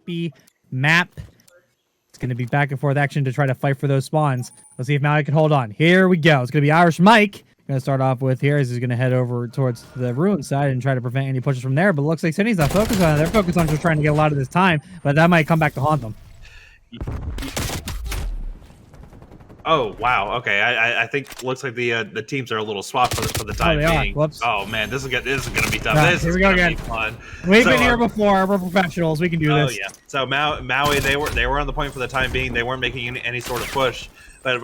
crappy map. It's going to be back and forth action to try to fight for those spawns. Let's see if Maui can hold on. Here we go. It's going to be Irish Mike. Going to start off with here as he's going to head over towards the ruin side and try to prevent any pushes from there. But it looks like Sydney's not focused on it. They're focused on just trying to get a lot of this time. But that might come back to haunt them. Oh wow! Okay, I think looks like the teams are a little swapped for the time being. Whoops. Oh man, this is gonna be tough. Right, here we go again. Fun. We've been here before. We're professionals. We can do this. Oh yeah. So Maui, they were on the point for the time being. They weren't making any sort of push, but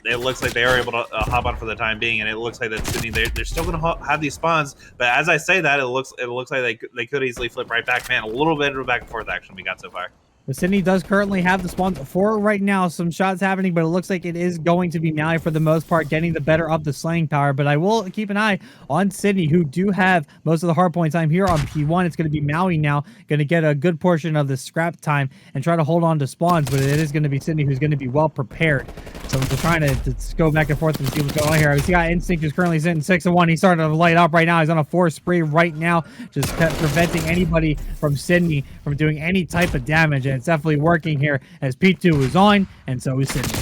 it looks like they are able to hop on for the time being, and it looks like that Sydney they're still gonna have these spawns. But as I say that, it looks like they could easily flip right back. Man, a little bit of back and forth action we got so far. But Sydney does currently have the spawns for right now. Some shots happening, but it looks like it is going to be Maui for the most part, getting the better of the slaying power. But I will keep an eye on Sydney, who do have most of the hardpoint time here on P1. It's going to be Maui now, going to get a good portion of the scrap time and try to hold on to spawns. But it is going to be Sydney who's going to be well prepared. So we're just trying to go back and forth and see what's going on here. We see got Instinct who's currently sitting 6-1. He's starting to light up right now. He's on a 4 spree right now, just preventing anybody from Sydney from doing any type of damage. And it's definitely working here as P2 is on, and so is Sydney.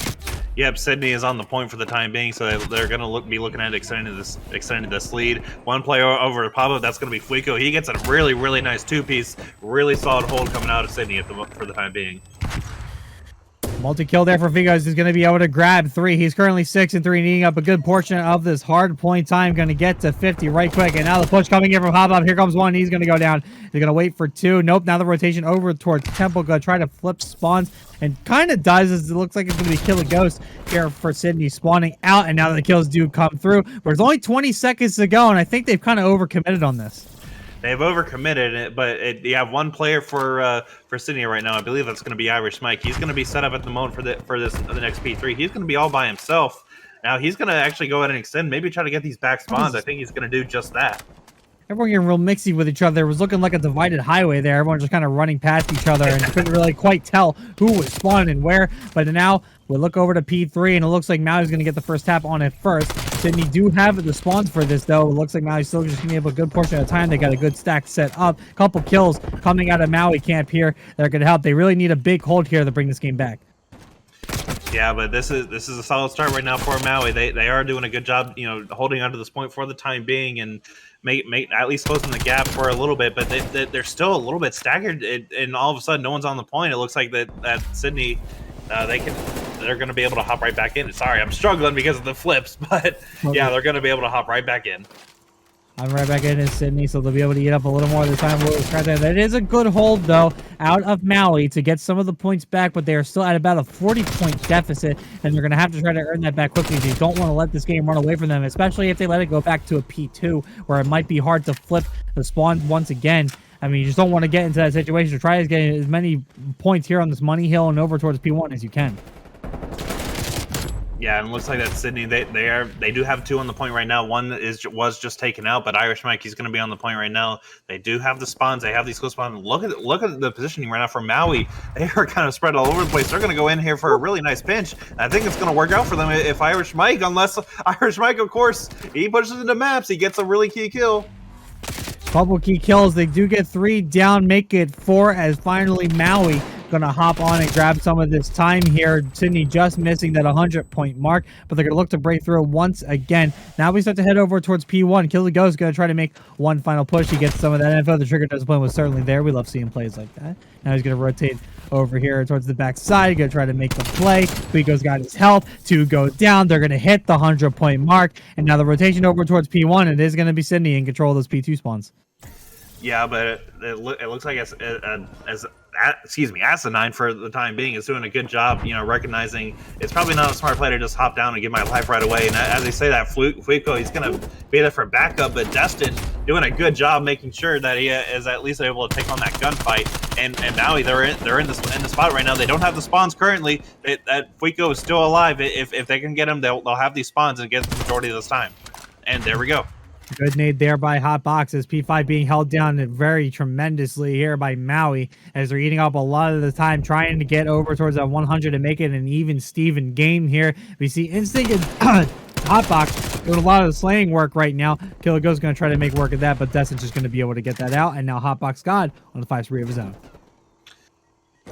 Yep, Sydney is on the point for the time being, so they're going to be looking at extending this lead. One player over to Pablo, that's going to be Fuico. He gets a really, really nice two-piece, really solid hold coming out of Sydney for the time being. Multi-kill there for Vigos. He's going to be able to grab 3. He's currently 6-3, needing up a good portion of this hard point time. Going to get to 50 right quick. And now the push coming in from Hop. Here comes 1. He's going to go down. They're going to wait for 2. Nope. Now the rotation over towards Temple. Going to try to flip spawns. And kind of does, as it looks like it's going to be Kill a Ghost here for Sydney spawning out. And now the kills do come through. But there's only 20 seconds to go. And I think they've kind of overcommitted on this. They've overcommitted, but you have one player for Sydney right now. I believe that's going to be Irish Mike. He's going to be set up at the moment for the next P3. He's going to be all by himself. Now he's going to actually go ahead and extend, maybe try to get these back spawns. I think he's going to do just that. Everyone getting real mixy with each other. It was looking like a divided highway there. Everyone just kind of running past each other and couldn't really quite tell who was spawning and where. But now we'll look over to P3, and it looks like Maui's going to get the first tap on it first. Sydney do have the spawns for this, though. It looks like Maui's still just going to be able a good portion of the time. They got a good stack set up. A couple kills coming out of Maui camp here that are going to help. They really need a big hold here to bring this game back. Yeah, but this is a solid start right now for Maui. They are doing a good job, holding onto this point for the time being and make at least closing the gap for a little bit. But they're still a little bit staggered, and all of a sudden no one's on the point. It looks like that Sydney they're going to be able to hop right back in. Sorry, I'm struggling because of the flips, but yeah, they're going to be able to hop right back in. I'm right back in Sydney, so they'll be able to eat up a little more of the time. That is a good hold, though, out of Maui to get some of the points back, but they are still at about a 40-point deficit, and they're going to have to try to earn that back quickly. They don't want to let this game run away from them, especially if they let it go back to a P2, where it might be hard to flip the spawn once again. I mean, you just don't want to get into that situation. Try to get as many points here on this money hill and over towards P1 as you can. Yeah, and it looks like that Sydney, they do have 2 on the point right now. One was just taken out, but Irish Mike, he's going to be on the point right now. They do have the spawns. They have these close spawns. Look at the positioning right now for Maui. They are kind of spread all over the place. They're going to go in here for a really nice pinch. I think it's going to work out for them if Irish Mike, unless Irish Mike, of course, he pushes into maps. He gets a really key kill. Couple key kills. They do get 3 down, make it 4 as finally Maui going to hop on and grab some of this time here. Sydney just missing that 100-point mark, but they're going to look to break through once again. Now we start to head over towards P1. Kill the Ghost going to try to make one final push. He gets some of that info. The trigger discipline was certainly there. We love seeing plays like that. Now he's going to rotate over here towards the back side. Going to try to make the play. Pico's got his health. 2 go down. They're going to hit the 100-point mark. And now the rotation over towards P1. It is going to be Sydney in control of those P2 spawns. Yeah, but it looks like Asinine for the time being is doing a good job, recognizing it's probably not a smart play to just hop down and get my life right away. And as they say that, Fuico, he's going to be there for backup, but Destin doing a good job making sure that he is at least able to take on that gunfight. And Maui, they're in the spot right now. They don't have the spawns currently. That Fuico is still alive. If they can get him, they'll have these spawns and get the majority of this time. And there we go. Good nade there by Hotbox as P5 being held down very tremendously here by Maui as they're eating up a lot of the time trying to get over towards that 100 and make it an even Steven game here. We see Instinct and Hotbox doing a lot of the slaying work right now. Killer Ghost going to try to make work of that, but Destin's just going to be able to get that out, and now Hotbox God on the 5-3 of his own.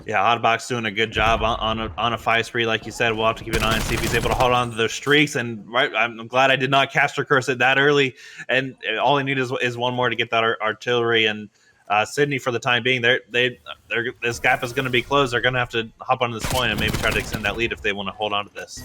Yeah, Oddbox doing a good job on a 5 spree, like you said. We'll have to keep an eye and see if he's able to hold on to those streaks. And I'm glad I did not caster curse it that early. And all I need is one more to get that artillery. And Sydney, for the time being, this gap is going to be closed. They're going to have to hop onto this point and maybe try to extend that lead if they want to hold on to this.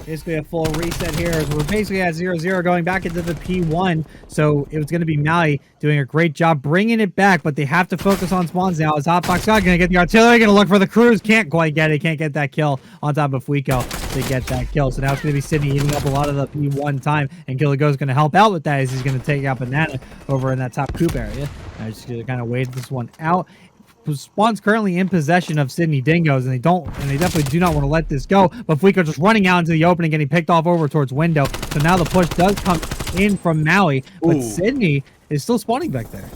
Basically a full reset here as we're basically at 0-0 going back into the P1. So it was going to be Maui doing a great job bringing it back, but they have to focus on spawns now. As Hotbox God going to get the artillery, going to look for the cruise. Can't quite get it. Can't get that kill on top of Fuiko to get that kill. So now it's going to be Sydney eating up a lot of the P1 time, and Killigo is going to help out with that as he's going to take out Banana over in that top coop area. I'm just going to kind of wait this one out. Spawn's currently in possession of Sydney Dingoes, and they definitely do not want to let this go. But Fuiko just running out into the opening, getting picked off over towards window. So now the push does come in from Maui, but Sydney is still spawning back there.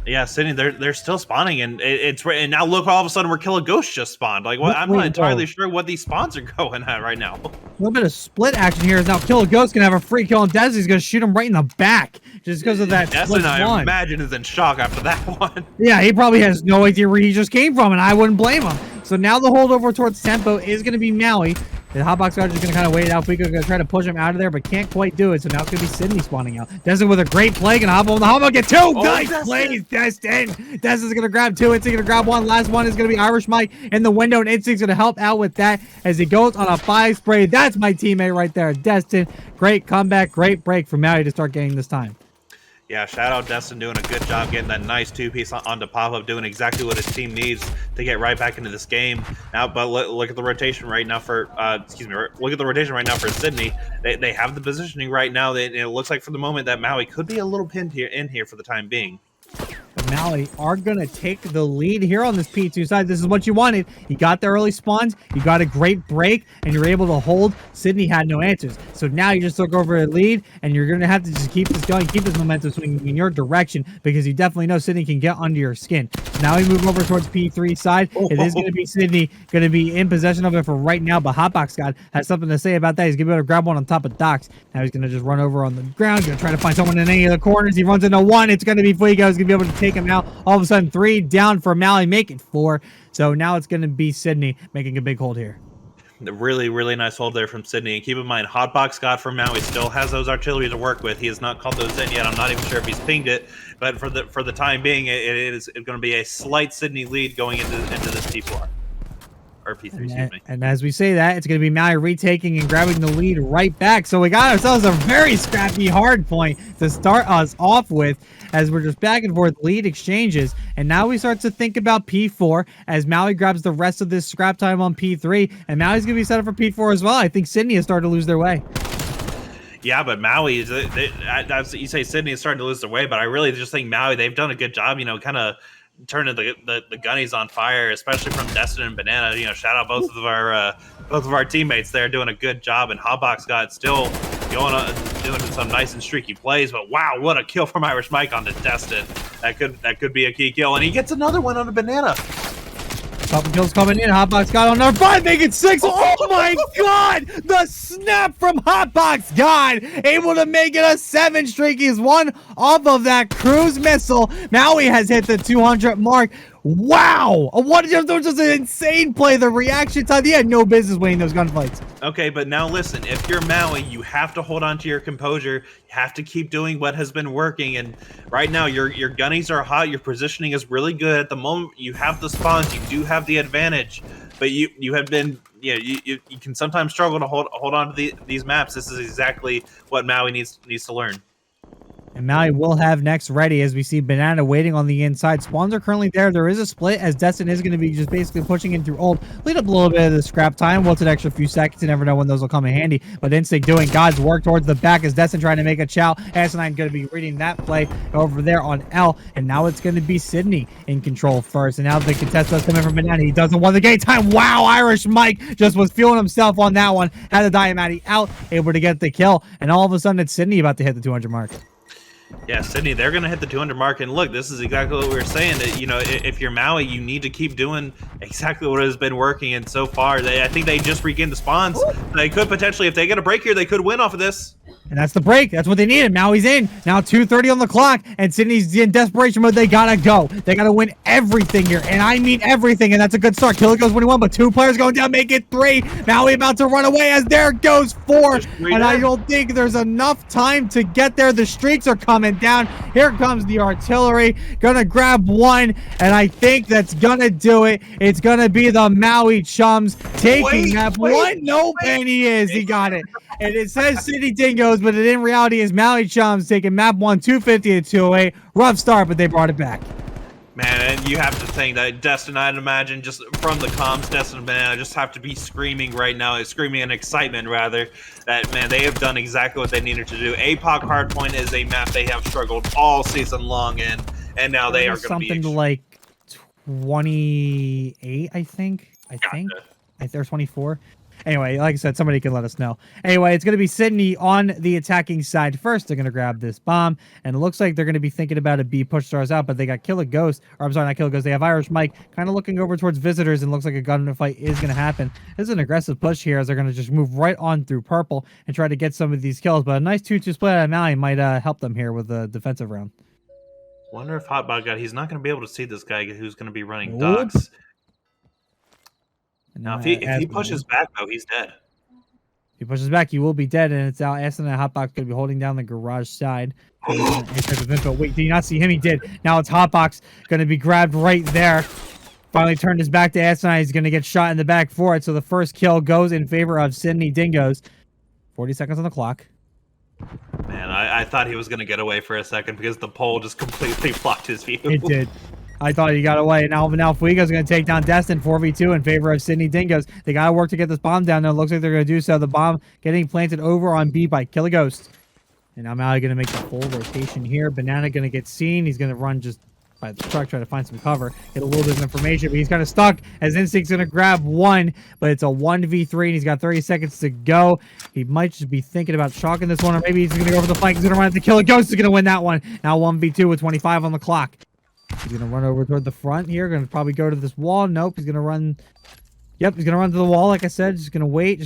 Yeah, Sydney, they're still spawning, and and now look, all of a sudden we're killing Ghost just spawned. Like, I'm not entirely sure what these spawns are going at right now. A little bit of split action here is now Killer Ghost gonna have a free kill, and Desi's gonna shoot him right in the back just because of that. Desi, I imagine, is in shock after that one. Yeah, he probably has no idea where he just came from, and I wouldn't blame him. So now the holdover towards Tempo is gonna be Maui. The Hotbox guard is just going to kind of wait it out. Fuiko's going to try to push him out of there, but can't quite do it. So now it's going to be Sydney spawning out. Destin with a great play. Going to hop on the Hotbox. Get two. Nice plays, Destin. Destin's going to grab two. Instinct going to grab one. Last one is going to be Irish Mike in the window, and Instinct's going to help out with that as he goes on a 5 spray. That's my teammate right there, Destin. Great comeback. Great break from Maui to start getting this time. Yeah, shout out Destin doing a good job getting that nice 2-piece onto pop-up, doing exactly what his team needs to get right back into this game. Now, but look at the rotation right now for, look at the rotation right now for Sydney. They have the positioning right now. It looks like for the moment that Maui could be a little pinned here for the time being. But Maui are going to take the lead here on this P2 side. This is what you wanted. You got the early spawns. You got a great break, and you're able to hold. Sydney had no answers. So now you just took over a lead, and you're going to have to just keep this going, keep this momentum swinging in your direction, because you definitely know Sydney can get under your skin. So now we move over towards P3 side. It is going to be Sydney going to be in possession of it for right now, but Hotbox God has something to say about that. He's going to be able to grab one on top of Docs. Now he's going to just run over on the ground. Going to try to find someone in any of the corners. He runs into one. It's going to be Fuego. He's going to be able to take him out. All of a sudden, 3 down for Maui, make it 4. So now it's going to be Sydney making a big hold here. Really, really nice hold there from Sydney. And keep in mind, Hotbox God from Maui still has those artillery to work with. He has not called those in yet. I'm not even sure if he's pinged it, but for the time being, it is going to be a slight Sydney lead going into this P4. Or P3, excuse me. And as we say that, it's going to be Maui retaking and grabbing the lead right back. So we got ourselves a very scrappy hard point to start us off with as we're just back and forth lead exchanges. And now we start to think about P4 as Maui grabs the rest of this scrap time on P3. And Maui's going to be set up for P4 as well. I think Sydney has started to lose their way. Yeah, but Maui, you say Sydney is starting to lose their way, but I really just think Maui, they've done a good job, kind of turning the gunnies on fire, especially from Destin and Banana. Shout out both of our teammates there doing a good job, and Hotbox got still going on doing some nice and streaky plays. But wow, what a kill from Irish Mike onto Destin. That could be a key kill, and he gets another one on a Banana. Couple kills coming in. Hotbox God on number 5, making 6. Oh my God! The snap from Hotbox God, able to make it a 7 streak. He's one off of that cruise missile. Maui has hit the 200 mark. Wow! What just an insane play. The reaction time. He had no business winning those gunfights. Okay, but now listen, if you're Maui, you have to hold on to your composure. You have to keep doing what has been working. And right now, your gunnies are hot. Your positioning is really good. At the moment, you have the spawns. You do have the advantage. But you have been, you can sometimes struggle to hold on to these maps. This is exactly what Maui needs to learn. And Maui will have next ready as we see Banana waiting on the inside. Spawns are currently there. There is a split as Destin is going to be just basically pushing in through ult. Lead up a little bit of the scrap time. What's an extra few seconds? You never know when those will come in handy. But Instinct doing God's work towards the back as Destin trying to make a chow. S9 going to be reading that play over there on L. And now it's going to be Sydney in control first. And now the contest does come in from Banana. He doesn't want the gate time. Wow, Irish Mike just was feeling himself on that one. Had the Diamati out, able to get the kill. And all of a sudden it's Sydney about to hit the 200 mark. Yeah, Sydney, they're going to hit the 200 mark. And look, this is exactly what we were saying. That, you know, if you're Maui, you need to keep doing exactly what has been working. And so far, I think they just regained the spawns. They could potentially, if they get a break here, they could win off of this. And that's the break. That's what they needed. Maui's in. Now 2:30 on the clock, and Sydney's in desperation mode. They gotta go. They gotta win everything here, and I mean everything, and that's a good start. Killer goes 21, but 2 players going down, make it 3. Maui about to run away as there goes 4, and I don't think there's enough time to get there. The streaks are coming down. Here comes the artillery. Gonna grab 1, and I think that's gonna do it. It's gonna be the Maui Chums taking map 1. Nope, and he is. He got it. And it says Sydney Dingoes, but it in reality is Maui Chums taking map 1, 250 to 208. Rough start, but they brought it back. Man, and you have to think that Destin, I'd imagine, just from the comms, Destin and Banana just have to be screaming right now, screaming in excitement, rather, that, man, they have done exactly what they needed to do. APOC Hardpoint is a map they have struggled all season long in, and now they are going to be... Something like 28, I think. I think there's 24. Anyway, like I said, somebody can let us know. Anyway, it's going to be Sydney on the attacking side first. They're going to grab this bomb, and it looks like they're going to be thinking about a B push stars out, but they got Kill a Ghost, or I'm sorry, not Kill a Ghost. They have Irish Mike kind of looking over towards visitors, and looks like a gunfight is going to happen. This is an aggressive push here as they're going to just move right on through purple and try to get some of these kills, but a nice 2-2 split out of Maui might help them here with a defensive round. Wonder if Hotbot got, he's not going to be able to see this guy who's going to be running docks. Now, if he pushes back, though, he's dead. If he pushes back, he will be dead, and it's out. Aston and Hotbox going to be holding down the garage side. Wait, did you not see him? He did. Now it's Hotbox going to be grabbed right there. Finally turned his back to Aston. He's going to get shot in the back for it, so the first kill goes in favor of Sydney Dingoes. 40 seconds on the clock. Man, I thought he was going to get away for a second because the pole just completely blocked his view. It did. I thought he got away. Now Fuego's going to take down Destin 4v2 in favor of Sydney Dingoes. They got to work to get this bomb down. Now it looks like they're going to do so. The bomb getting planted over on B by Kill a Ghost. And now Maui going to make the full rotation here. Banana going to get seen. He's going to run just by the truck, try to find some cover, get a little bit of information, but he's kind of stuck as Instinct's going to grab 1, but it's a 1v3, and he's got 30 seconds to go. He might just be thinking about chalking this one, or maybe he's going to go over the flank. He's going to run at the Kill a Ghost. He's going to win that one. Now 1v2 with 25 on the clock. He's going to run over toward the front here. Going to probably go to this wall. Nope. He's going to run. Yep. He's going to run to the wall. Like I said, just going to wait.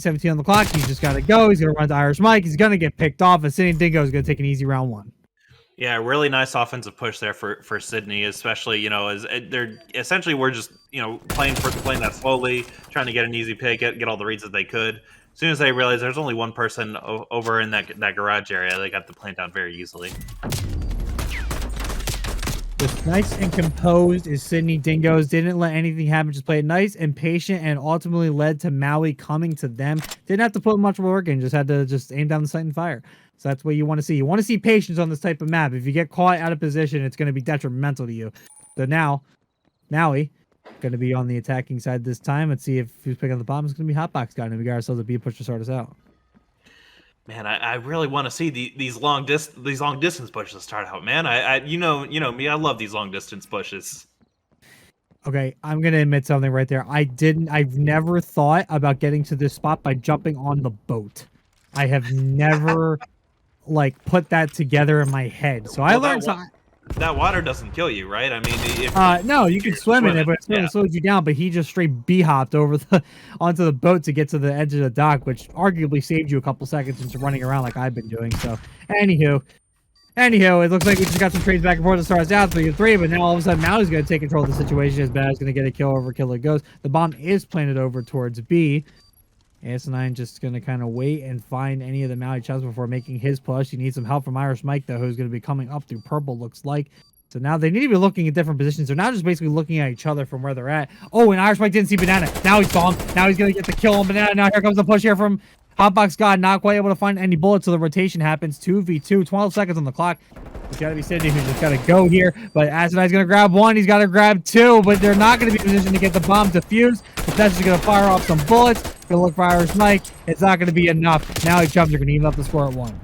17 on the clock. He's just got to go. He's going to run to Irish Mike. He's going to get picked off. And Sydney Dingo is going to take an easy round 1. Yeah, really nice offensive push there for Sydney, especially, you know, as they're essentially, we're just, you know, playing that slowly, trying to get an easy pick, get all the reads that they could. As soon as they realized there's only one person over in that garage area, they got the plant down very easily. Just nice and composed is Sydney Dingoes. Didn't let anything happen. Just played nice and patient, and ultimately led to Maui coming to them. Didn't have to put much work in. Just had to just aim down the sight and fire. So that's what you want to see. You want to see patience on this type of map. If you get caught out of position, it's going to be detrimental to you. So now, Maui going to be on the attacking side this time. Let's see if who's picking up the bomb. It's going to be Hotbox guy, and we got ourselves a B push to start us out. Man, I really want to see these long distance pushes start out. Man, you know me. I love these long distance pushes. Okay, I'm gonna admit something right there. I've never thought about getting to this spot by jumping on the boat. I have never like put that together in my head. So I learned something. That water doesn't kill you, right? I mean, no, you can swim in it, but it slows you down. But he just straight b-hopped over onto the boat to get to the edge of the dock, which arguably saved you a couple seconds since you're running around like I've been doing. So, anywho, it looks like we just got some trades back and forth to start us out 3-3, but now all of a sudden Maui's going to take control of the situation. As bad as going to get a kill over Kill a Ghost. The bomb is planted over towards B. AS9 just going to kind of wait and find any of the Maui Chums before making his push. He needs some help from Irish Mike, though, who's going to be coming up through purple, looks like. So now they need to be looking at different positions. They're now just basically looking at each other from where they're at. Oh, and Irish Mike didn't see Banana. Now he's bombed. Now he's going to get the kill on Banana. Now here comes the push here from Hotbox God. Not quite able to find any bullets, so the rotation happens. 2v2, 12 seconds on the clock. It's got to be Sydney who's just got to go here. But Acidai's going to grab 1. He's got to grab 2, but they're not going to be positioned to get the bomb defused. That's just going to fire off some bullets. Going to look for Irish Mike. It's not going to be enough. Now he Chums are going to even up the score at 1.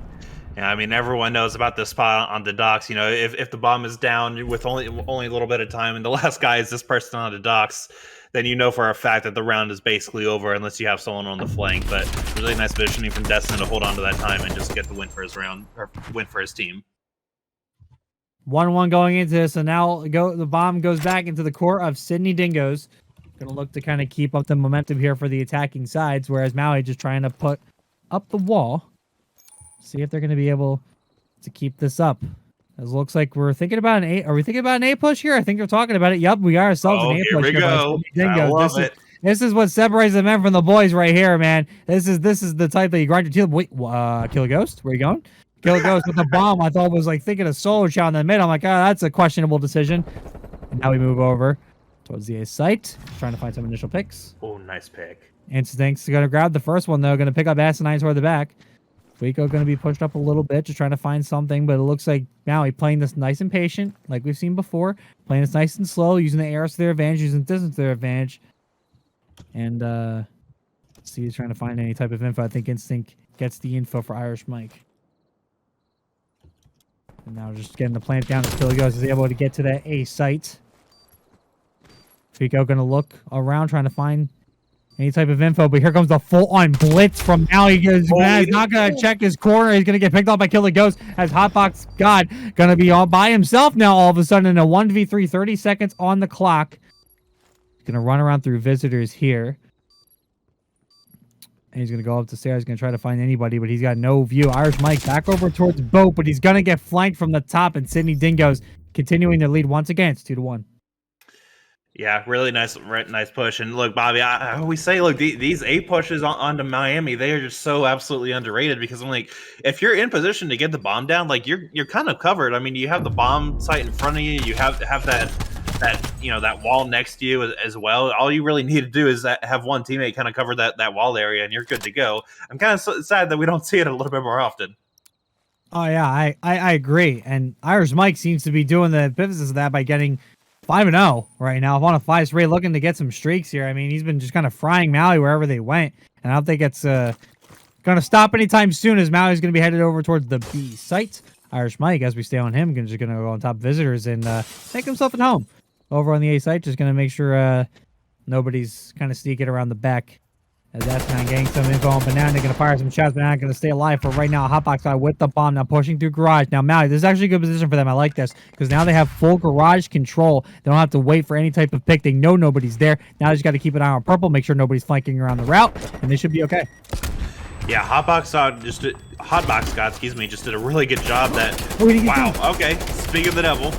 Yeah, I mean, everyone knows about this spot on the docks. You know, if the bomb is down with only a little bit of time, and the last guy is this person on the docks, then you know for a fact that the round is basically over unless you have someone on the flank. But really nice positioning from Destin to hold on to that time and just get the win for his round, or win for his team. 1-1 going into this, so now the bomb goes back into the court of Sydney Dingoes. Gonna look to kind of keep up the momentum here for the attacking sides, whereas Maui just trying to put up the wall. See if they're gonna be able to keep this up. It looks like we're thinking about an 8. Are we thinking about an 8 push here? I think we're talking about it. Yep, we are ourselves an 8 here push. we go. I love it. This is what separates the men from the boys right here, man. This is the type that you grind your teeth. Wait, kill a ghost? Where you going? Kill a ghost with the bomb. I thought was like thinking a solo shot in the mid. I'm like, oh, that's a questionable decision. And now we move over towards the A site, trying to find some initial picks. Oh, nice pick. Instinct's going to grab the first one, though. Going to pick up Asinine toward the back. Fuiko going to be pushed up a little bit, just trying to find something, but it looks like Maui playing this nice and patient, like we've seen before. Playing this nice and slow, using the arrows to their advantage, using the distance to their advantage. And, see, he's trying to find any type of info. I think Instinct gets the info for Irish Mike. And now just getting the plant down until he goes. He's able to get to that A site. Fuiko going to look around, trying to find any type of info, but here comes the full-on blitz from Maui. He's not going to check his corner. He's going to get picked off by Killer Ghost as Hotbox God going to be all by himself now all of a sudden in a 1v3, 30 seconds on the clock. He's going to run around through visitors here. And he's going to go up the stairs. He's going to try to find anybody, but he's got no view. Irish Mike back over towards Boat, but he's going to get flanked from the top, and Sydney Dingoes continuing their lead once again. It's 2-1. Yeah, really nice push. And look, Bobby, I always say, look, these 8 pushes onto Miami, they are just so absolutely underrated because I'm like, if you're in position to get the bomb down, like you're kind of covered. I mean, you have the bomb site in front of you. You have that wall next to you as well. All you really need to do is have one teammate kind of cover that wall area, and you're good to go. I'm kind of sad that we don't see it a little bit more often. Oh yeah, I agree. And Irish Mike seems to be doing the business of that by getting 5-0 right now. I'm on a 5 straight, looking to get some streaks here. I mean, he's been just kind of frying Maui wherever they went, and I don't think it's going to stop anytime soon, as Maui's going to be headed over towards the B site. Irish Mike, as we stay on him, just going to go on top visitors and make himself at home. Over on the A site, just going to make sure nobody's kind of sneaking around the back. As that's kind of getting some info on Banana, going to fire some shots. Banana going to stay alive for right now. Hotbox guy with the bomb, now pushing through garage. Now Maui, this is actually a good position for them. I like this because now they have full garage control. They don't have to wait for any type of pick. They know nobody's there. Now they just got to keep an eye on purple, make sure nobody's flanking around the route, and they should be okay. Yeah, Hotbox God, just did a really good job. Okay. Speak of the devil.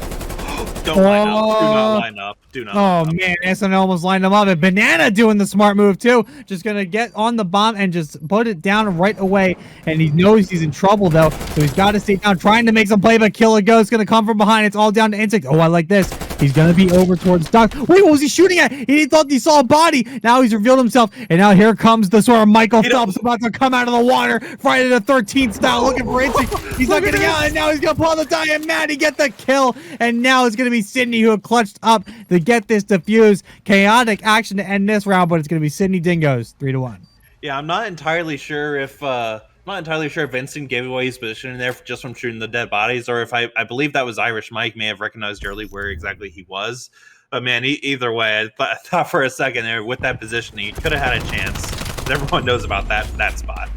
Don't line up. Do not line up. Do not. Oh, man. SN almost lined him up. And Banana doing the smart move, too. Just going to get on the bomb and just put it down right away. And he knows he's in trouble, though. So he's got to stay down, trying to make some play. But Killer Ghost going to come from behind. It's all down to Instinct. Oh, I like this. He's going to be over towards Doc. Wait, what was he shooting at? He thought he saw a body. Now he's revealed himself. And now here comes the sort of Michael Phelps about to come out of the water. Friday the 13th style, looking for Instinct. He's not getting out. And now he's going to pull out the die. And Maddie get the kill. And now it's going to be Sydney who clutched up to get this defuse. Chaotic action to end this round, but it's going to be Sydney Dingoes 3-1. Yeah, I'm not entirely sure if Vincent gave away his position in there just from shooting the dead bodies, or if I believe that was Irish Mike may have recognized early where exactly he was. But man, either way, I thought for a second there with that position he could have had a chance. Everyone knows about that spot.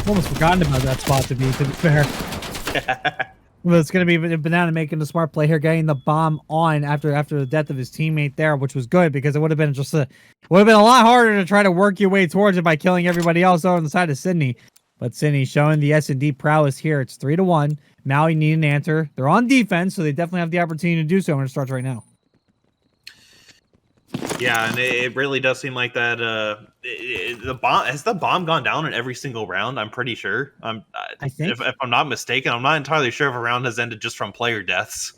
Almost forgotten about that spot, to be fair. Well, it's going to be Banana making the smart play here, getting the bomb on after the death of his teammate there, which was good because it would have been a lot harder to try to work your way towards it by killing everybody else over on the side of Sydney. But Sydney showing the S&D prowess here. It's 3-1. Maui need an answer. They're on defense, so they definitely have the opportunity to do so when it starts right now. Yeah, and it really does seem like that. The bomb gone down in every single round? I'm pretty sure. I think, if I'm not mistaken, I'm not entirely sure if a round has ended just from player deaths.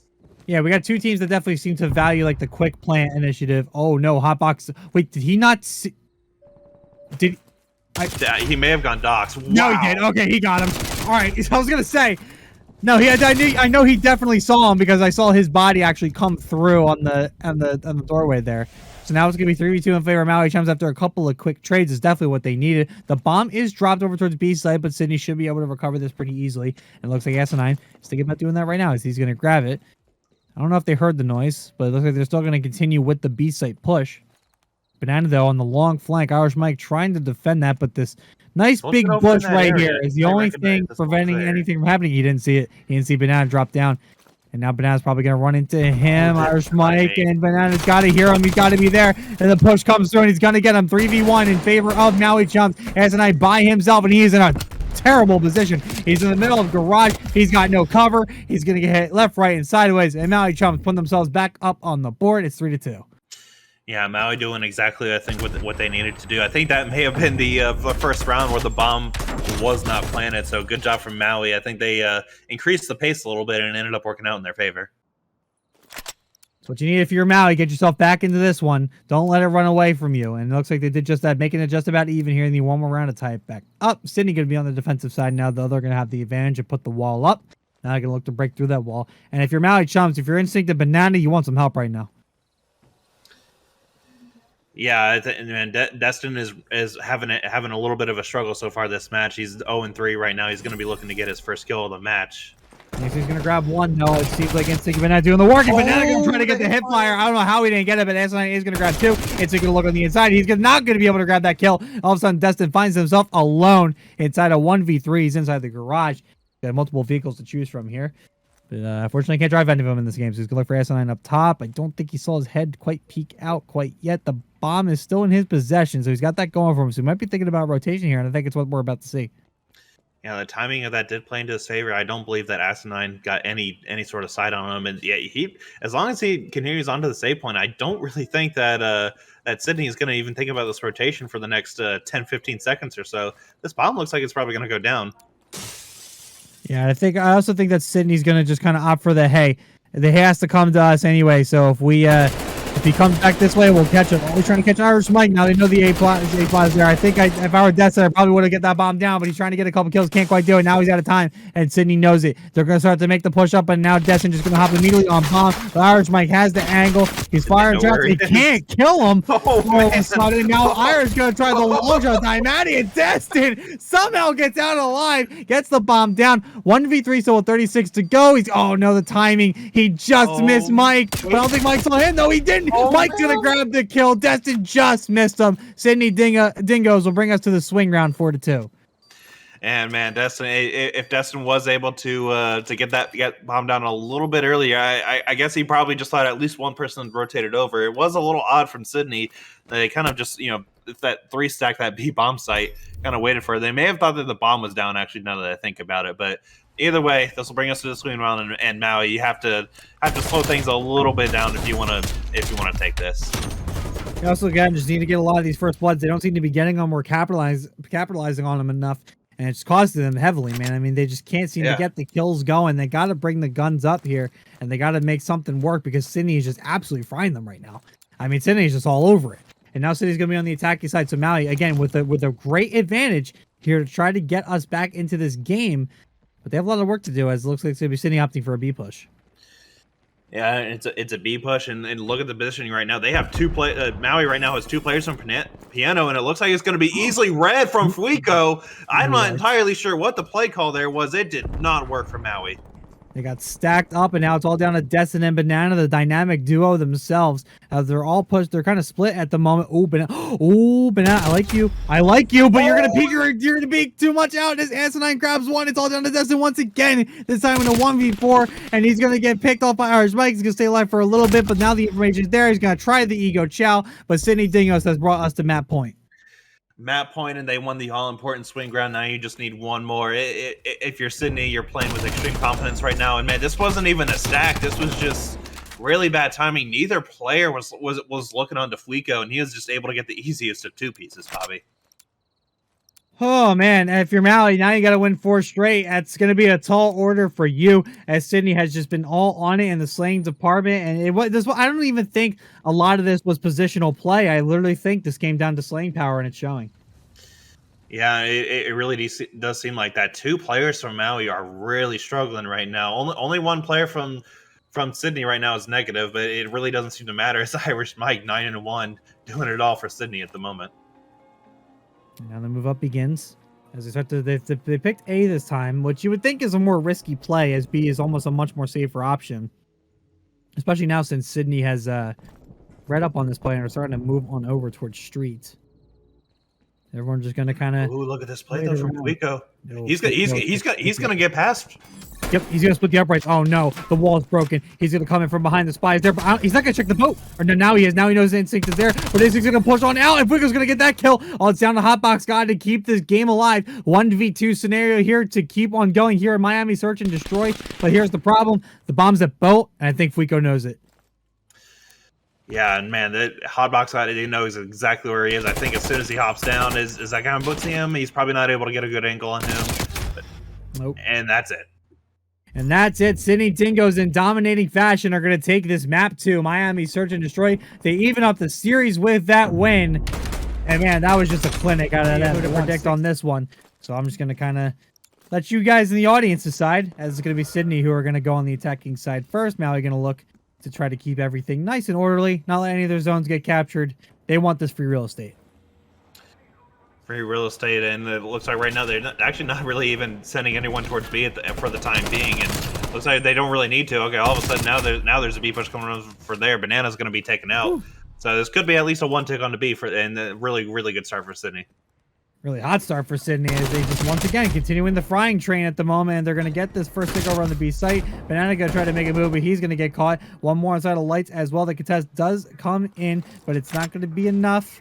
Yeah, we got two teams that definitely seem to value like the quick plant initiative. Oh no, Hotbox! Wait, did he not see? Did he may have gone docs? Wow. No, he did. Okay, he got him. All right, I was gonna say. No, I know he definitely saw him because I saw his body actually come through on the doorway there. So now it's going to be 3v2 in favor of Maui Chums after a couple of quick trades is definitely what they needed. The bomb is dropped over towards B side, but Sydney should be able to recover this pretty easily. And it looks like S9 is thinking about doing that right now as he's going to grab it. I don't know if they heard the noise, but it looks like they're still going to continue with the B site push. Banana, though, on the long flank. Irish Mike trying to defend that, but this nice big bush right here is the only thing preventing anything from happening. He didn't see it. He didn't see Banana drop down. And now Banana's probably going to run into him. Irish Mike, timing. and Banana's got to hear him. He's got to be there. And the push comes through, and he's going to get him 3v1 in favor of Maui Chums. S9 by himself, and he is in a terrible position. He's in the middle of the garage. He's got no cover. He's going to get hit left, right, and sideways. And Maui Chums put themselves back up on the board. It's 3-2. Yeah, Maui doing exactly, I think, what they needed to do. I think that may have been the first round where the bomb was not planted, so good job from Maui. I think they increased the pace a little bit and ended up working out in their favor. That's what you need if you're Maui. Get yourself back into this one. Don't let it run away from you. And it looks like they did just that, making it just about even here in the one more round to tie it back up. Sydney going to be on the defensive side now, though. They're going to have the advantage and put the wall up. Now they're going to look to break through that wall. And if you're Maui Chums, if you're Instinct Banana, you want some help right now. Yeah, and Destin is having a little bit of a struggle so far this match. He's 0-3 right now. He's going to be looking to get his first kill of the match. He's going to grab one. No, it seems like Instinct Banana doing the work. And Banana going to try to get the hip fire. I don't know how he didn't get it, but S9 is going to grab two. Instinct going to look on the inside. He's not going to be able to grab that kill. All of a sudden, Destin finds himself alone inside a 1v3. He's inside the garage. Got multiple vehicles to choose from here. But unfortunately, can't drive any of them in this game, so he's going to look for S9 up top. I don't think he saw his head quite peek out quite yet. The bomb is still in his possession, so he's got that going for him. So he might be thinking about rotation here, and I think it's what we're about to see. Yeah, the timing of that did play into his favor. I don't believe that Asinine got any sort of side on him, and yeah, as long as he continues onto the save point, I don't really think that that Sydney is going to even think about this rotation for the next 10-15 seconds or so. This bomb looks like it's probably going to go down. Yeah, I also think that Sydney's going to just kind of opt for the, hey, he has to come to us anyway, so if he comes back this way, we'll catch him. Oh, he's trying to catch Irish Mike now. They know the A-plot is there. I think if I were Destin, I probably would have get that bomb down, but he's trying to get a couple kills. Can't quite do it. Now he's out of time, and Sydney knows it. They're going to start to make the push up, and now Destin just going to hop immediately on bomb. But Irish Mike has the angle. He's firing shots. He can't kill him. And now Irish going to try the long shot. Matty and Destin somehow gets out alive, gets the bomb down. 1v3, so with 36 to go. Oh, no, the timing. He just missed Mike, but I don't think Mike saw him. No, he didn't. Mike's going to grab the kill. Destin just missed him. Sydney Dingoes will bring us to the swing round 4-2. And man, Destin, if Destin was able to get bomb down a little bit earlier, I guess he probably just thought at least one person rotated over. It was a little odd from Sydney. They kind of just, that 3-stack, that B bomb site, kind of waited for it. They may have thought that the bomb was down, actually, now that I think about it. But either way, this will bring us to the swing round, and Maui, you have to slow things a little bit down if you want to take this. You also, again, just need to get a lot of these first bloods. They don't seem to be getting them or capitalizing on them enough, and it's costing them heavily, man. I mean, they just can't seem to get the kills going. They got to bring the guns up here, and they got to make something work because Sydney is just absolutely frying them right now. I mean, Sydney is just all over it. And now Sydney's going to be on the attacking side. So Maui, again, with a great advantage here to try to get us back into this game. But they have a lot of work to do, as it looks like it's going to be Sydney opting for a B push. Yeah, it's a B push, and look at the positioning right now. They have Maui right now has 2 players from Piano, and it looks like it's going to be easily red from Fuico. I'm not entirely sure what the play call there was. It did not work for Maui. They got stacked up, and now it's all down to Destin and Banana, the dynamic duo themselves. They're all pushed. They're kind of split at the moment. Oh, Banana. Oh, Banana. I like you. But you're gonna peek. You're gonna peek too much out. As Asinine grabs one, it's all down to Destin once again. This time in a 1v4, and he's gonna get picked off by Irish Mike. He's gonna stay alive for a little bit, but now the information is there. He's gonna try the ego chow, but Sydney Dingoes has brought us to map point. Map point, and they won the all-important swing ground. Now you just need one more. If you're Sydney, you're playing with extreme confidence right now. And man, this wasn't even a stack. This was just really bad timing. Neither player was looking onto Fuico, and he was just able to get the easiest of 2 pieces, Bobby. Oh, man. If you're Maui, now you got to win 4 straight. That's going to be a tall order for you, as Sydney has just been all on it in the slaying department. And I don't even think a lot of this was positional play. I literally think this came down to slaying power, and it's showing. Yeah, it really does seem like that. 2 players from Maui are really struggling right now. Only 1 player from Sydney right now is negative, but it really doesn't seem to matter. It's Irish Mike, 9-1, doing it all for Sydney at the moment. Now the move up begins. As they picked A this time, which you would think is a more risky play, as B is almost a much more safer option. Especially now since Sydney has read up on this play and are starting to move on over towards street. Everyone's just gonna kind of. Ooh, look at this play though from Fuico. He's gonna get past Yep, he's gonna split the uprights. Oh no, the wall's broken. He's gonna come in from behind the spies there, but he's not gonna check the boat. Or no, now he is. Now he knows the instinct is there, but Instinct's gonna push on out, and Fuego's gonna get that kill. Oh, it's down to Hotbox God to keep this game alive. 1v2 scenario here to keep on going here in Miami Search and Destroy. But here's the problem: the bomb's at boat, and I think Fuego knows it. Yeah, and man, that Hotbox guy, he knows exactly where he is. I think as soon as he hops down, is that guy boots him, he's probably not able to get a good angle on him. Nope. And that's it. And that's it. Sydney Dingoes in dominating fashion are going to take this map to Miami Search and Destroy. They even up the series with that win. And man, that was just a clinic out of that to predict on this one. So I'm just going to kind of let you guys in the audience decide, as it's going to be Sydney who are going to go on the attacking side first. Maui going to look to try to keep everything nice and orderly, not let any of their zones get captured. They want this free real estate. Free real estate, and it looks like right now they're actually not really even sending anyone towards B for the time being, and looks like they don't really need to. Okay, all of a sudden now there's a B push coming on for there. Banana's going to be taken out. Ooh. So this could be at least a 1 tick on the B and a really good start for Sydney. Really hot start for Sydney as they just once again continuing the frying train at the moment, and they're going to get this first tick over on the B site. Banana going to try to make a move, but he's going to get caught. One more inside of lights as well. The contest does come in, but it's not going to be enough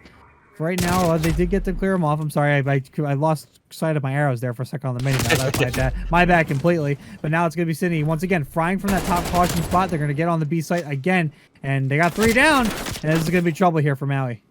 for right now. They did get to clear him off. I'm sorry, I lost sight of my arrows there for a second on the mini map. That's my bad completely. But now it's going to be Sydney once again frying from that top caution spot. They're going to get on the B site again, and they got 3 down, and this is going to be trouble here for Maui.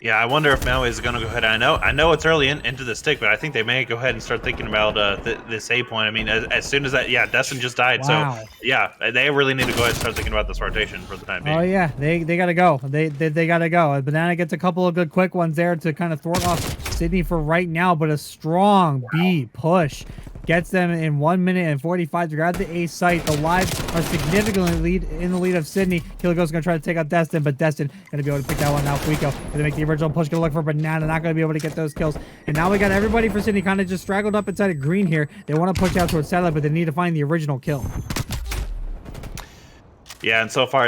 Yeah, I wonder if Maui is going to go ahead. I know it's early into the stick, but I think they may go ahead and start thinking about this A point. I mean, as soon as that, yeah, Destin just died, wow. So yeah, they really need to go ahead and start thinking about this rotation for the time being. Oh yeah, they got to go. They got to go. Banana gets a couple of good quick ones there to kind of thwart off Sydney for right now, but a strong B push gets them in 1 minute and 45 to grab the A site. The lives are significantly in the lead of Sydney. Killago's going to try to take out Destin, but Destin going to be able to pick that one out. Fuego going to make the original push. Going to look for Banana. Not going to be able to get those kills. And now we got everybody for Sydney kind of just straggled up inside of green here. They want to push out towards satellite, but they need to find the original kill. Yeah, and so far,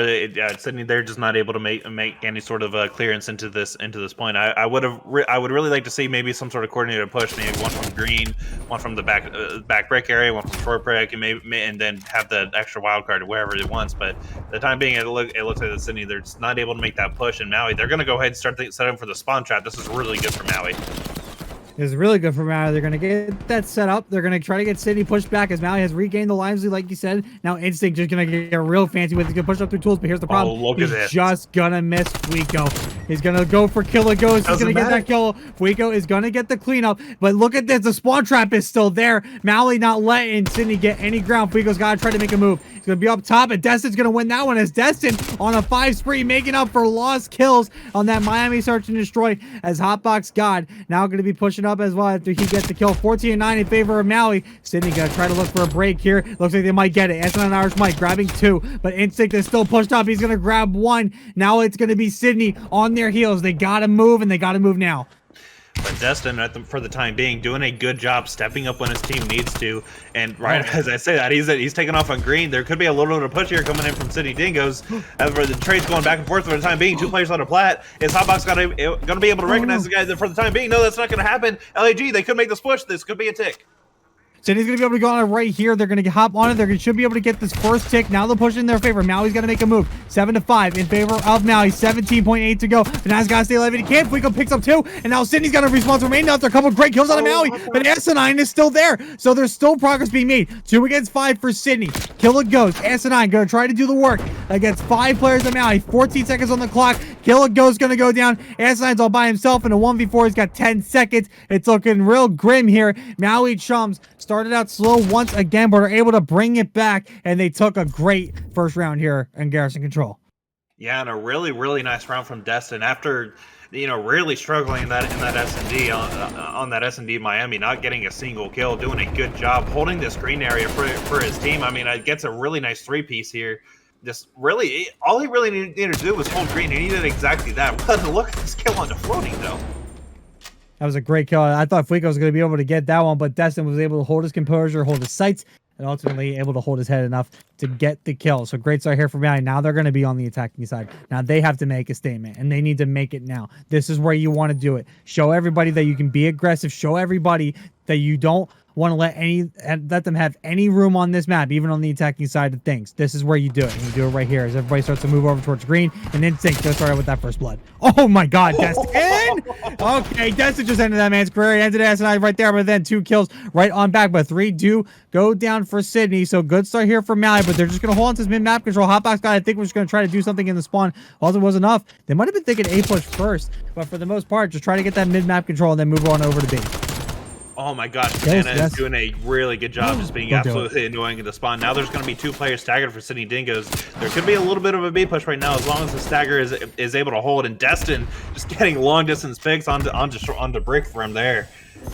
Sydney, they're just not able to make any sort of clearance into this point. I would really like to see maybe some sort of coordinated push, maybe one from green, one from the back brick area, one from short brick, and then have the extra wild card wherever it wants. But for the time being, it looks like the Sydney, they're just not able to make that push. And Maui, they're going to go ahead and start setting for the spawn trap. This is really good for Maui. Is really good for Maui. They're going to get that set up. They're going to try to get Sydney pushed back as Maui has regained the lives lead, like you said. Now Instinct just going to get real fancy with it. He's going to push up through tools, but here's the problem. Oh, he's just going to miss Fuego. He's going to go for Killagoes. He's going to get that kill. Fuego is going to get the cleanup, but look at this. The spawn trap is still there. Maui not letting Sydney get any ground. Fuego's got to try to make a move. He's going to be up top, and Destin's going to win that one as Destin on a 5 spree, making up for lost kills on that Miami Search and Destroy as Hotbox God now going to be pushing up as well after he gets the kill. 14-9 in favor of Maui. Sydney going to try to look for a break here. Looks like they might get it. S9 Irish Mike grabbing 2, but Instinct is still pushed up. He's going to grab 1. Now it's going to be Sydney on their heels. They got to move, and they got to move now. But Destin, for the time being, doing a good job stepping up when his team needs to. And right as I say that, he's taking off on green. There could be a little bit of push here coming in from Sydney Dingoes. As for the trade's going back and forth for the time being, 2 players on a plat. Is Hotbox going to be able to recognize the guy for the time being? No, that's not going to happen. LAG, they could make this push. This could be a tick. Sydney's going to be able to go on it right here. They're going to hop on it. They should be able to get this first tick. Now they're pushing in their favor. Maui's got to make a move. 7-5 in favor of Maui. 17.8 to go. Banana's got to stay alive if he can. Fuego picks up 2. And now Sydney's got a response remaining. After a couple of great kills out of Maui. But S9 is still there. So there's still progress being made. 2 against 5 for Sydney. Killagoes. S9 going to try to do the work against 5 players of Maui. 14 seconds on the clock. Killagoes going to go down. S9's all by himself in a 1v4. He's got 10 seconds. It's looking real grim here. Maui Chums started out slow once again, but are able to bring it back, and they took a great first round here in Garrison Control. Yeah, and a really nice round from Destin after really struggling in that S&D on that S&D Miami, not getting a single kill, doing a good job holding this green area for his team. I mean, it gets a really nice 3-piece here. Just really, all he really needed to do was hold green, and he did exactly that. But look at this kill on the floating though. That was a great kill. I thought Fuego was going to be able to get that one, but Destin was able to hold his composure, hold his sights, and ultimately able to hold his head enough to get the kill. So great start here for Maui. Now they're going to be on the attacking side. Now they have to make a statement, and they need to make it now. This is where you want to do it. Show everybody that you can be aggressive. Show everybody that you don't want to let them have any room on this map, even on the attacking side of things. This is where you do it. You do it right here as everybody starts to move over towards green, and Instinct just started with that first blood. Oh my God, Destin! Okay, Destin just ended that man's career. He ended S9 right there, but then 2 kills right on back, but 3 do go down for Sydney. So good start here for Maui, but they're just gonna hold on to this mid-map control. Hotbox guy, I think we're just gonna try to do something in the spawn. Also was enough. They might have been thinking A push first, but for the most part, just try to get that mid-map control and then move on over to B. Oh my gosh, Banana is doing a really good job just being absolutely annoying in the spawn. Now there's going to be 2 players staggered for Sydney Dingoes. There could be a little bit of a B push right now as long as the stagger is able to hold. And Destin just getting long distance picks onto Brick for him there.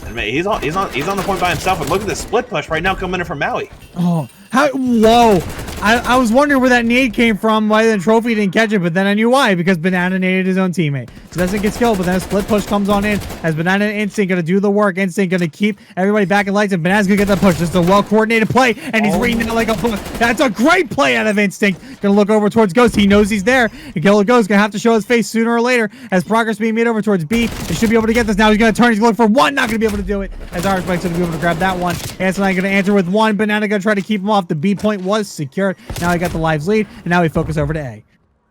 And man, he's on the point by himself. And look at this split push right now coming in from Maui. Oh, whoa! I was wondering where that nade came from, why the trophy didn't catch it, but then I knew why, because Banana naded his own teammate. So Destin gets killed, but then a split push comes on in as Banana and Instinct gonna do the work. Instinct gonna keep everybody back in lights, and Banana's gonna get that push. This is a well-coordinated play, and he's reading it like a book. That's a great play out of Instinct. Gonna look over towards Ghost. He knows he's there. And Killer Ghost gonna have to show his face sooner or later as progress being made over towards B. They should be able to get this now. He's gonna turn. He's gonna look for 1. Not gonna be able to do it as Irish Mike's gonna be able to grab that one. Anson gonna answer with 1. Banana gonna try to keep him off. The B point was secured. Now he got the lives lead, and now we focus over to A.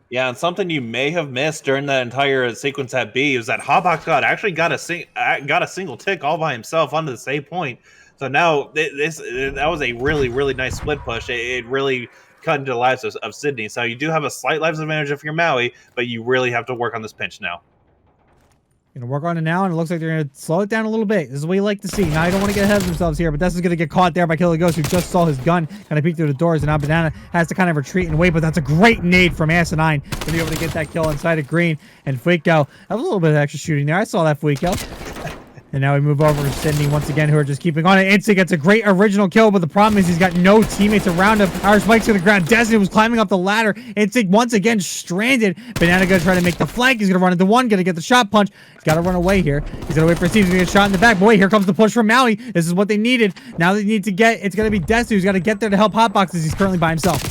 Yeah, and something you may have missed during that entire sequence at B is that Hotbox God actually got a single tick all by himself onto the save point. So now that was a really nice split push. It really cut into the lives of Sydney. So you do have a slight lives advantage if you're Maui, but you really have to work on this pinch now. Gonna work on it now, and it looks like they're gonna slow it down a little bit. This is what you like to see. Now, I don't want to get ahead of themselves here, but this is gonna get caught there by Killer Ghost, who just saw his gun kind of peek through the doors, and now Banana has to kind of retreat and wait, but that's a great nade from Asinine to be able to get that kill inside of green. And Fuico, that was a little bit of extra shooting there. I saw that, Fuico. And now we move over to Sydney once again, who are just keeping on it. Instinct gets a great original kill, but the problem is he's got no teammates around him. Irish Mike's gonna grab Destiny, who's climbing up the ladder. Instinct once again stranded. Banana gonna try to make the flank. He's gonna run into 1, gonna get the shot punch. He's gotta run away here. He's gonna wait for Steve. He's gonna get shot in the back. But wait, here comes the push from Maui. This is what they needed. Now they need to get, it's gonna be Destiny who's gotta get there to help Hotbox as he's currently by himself.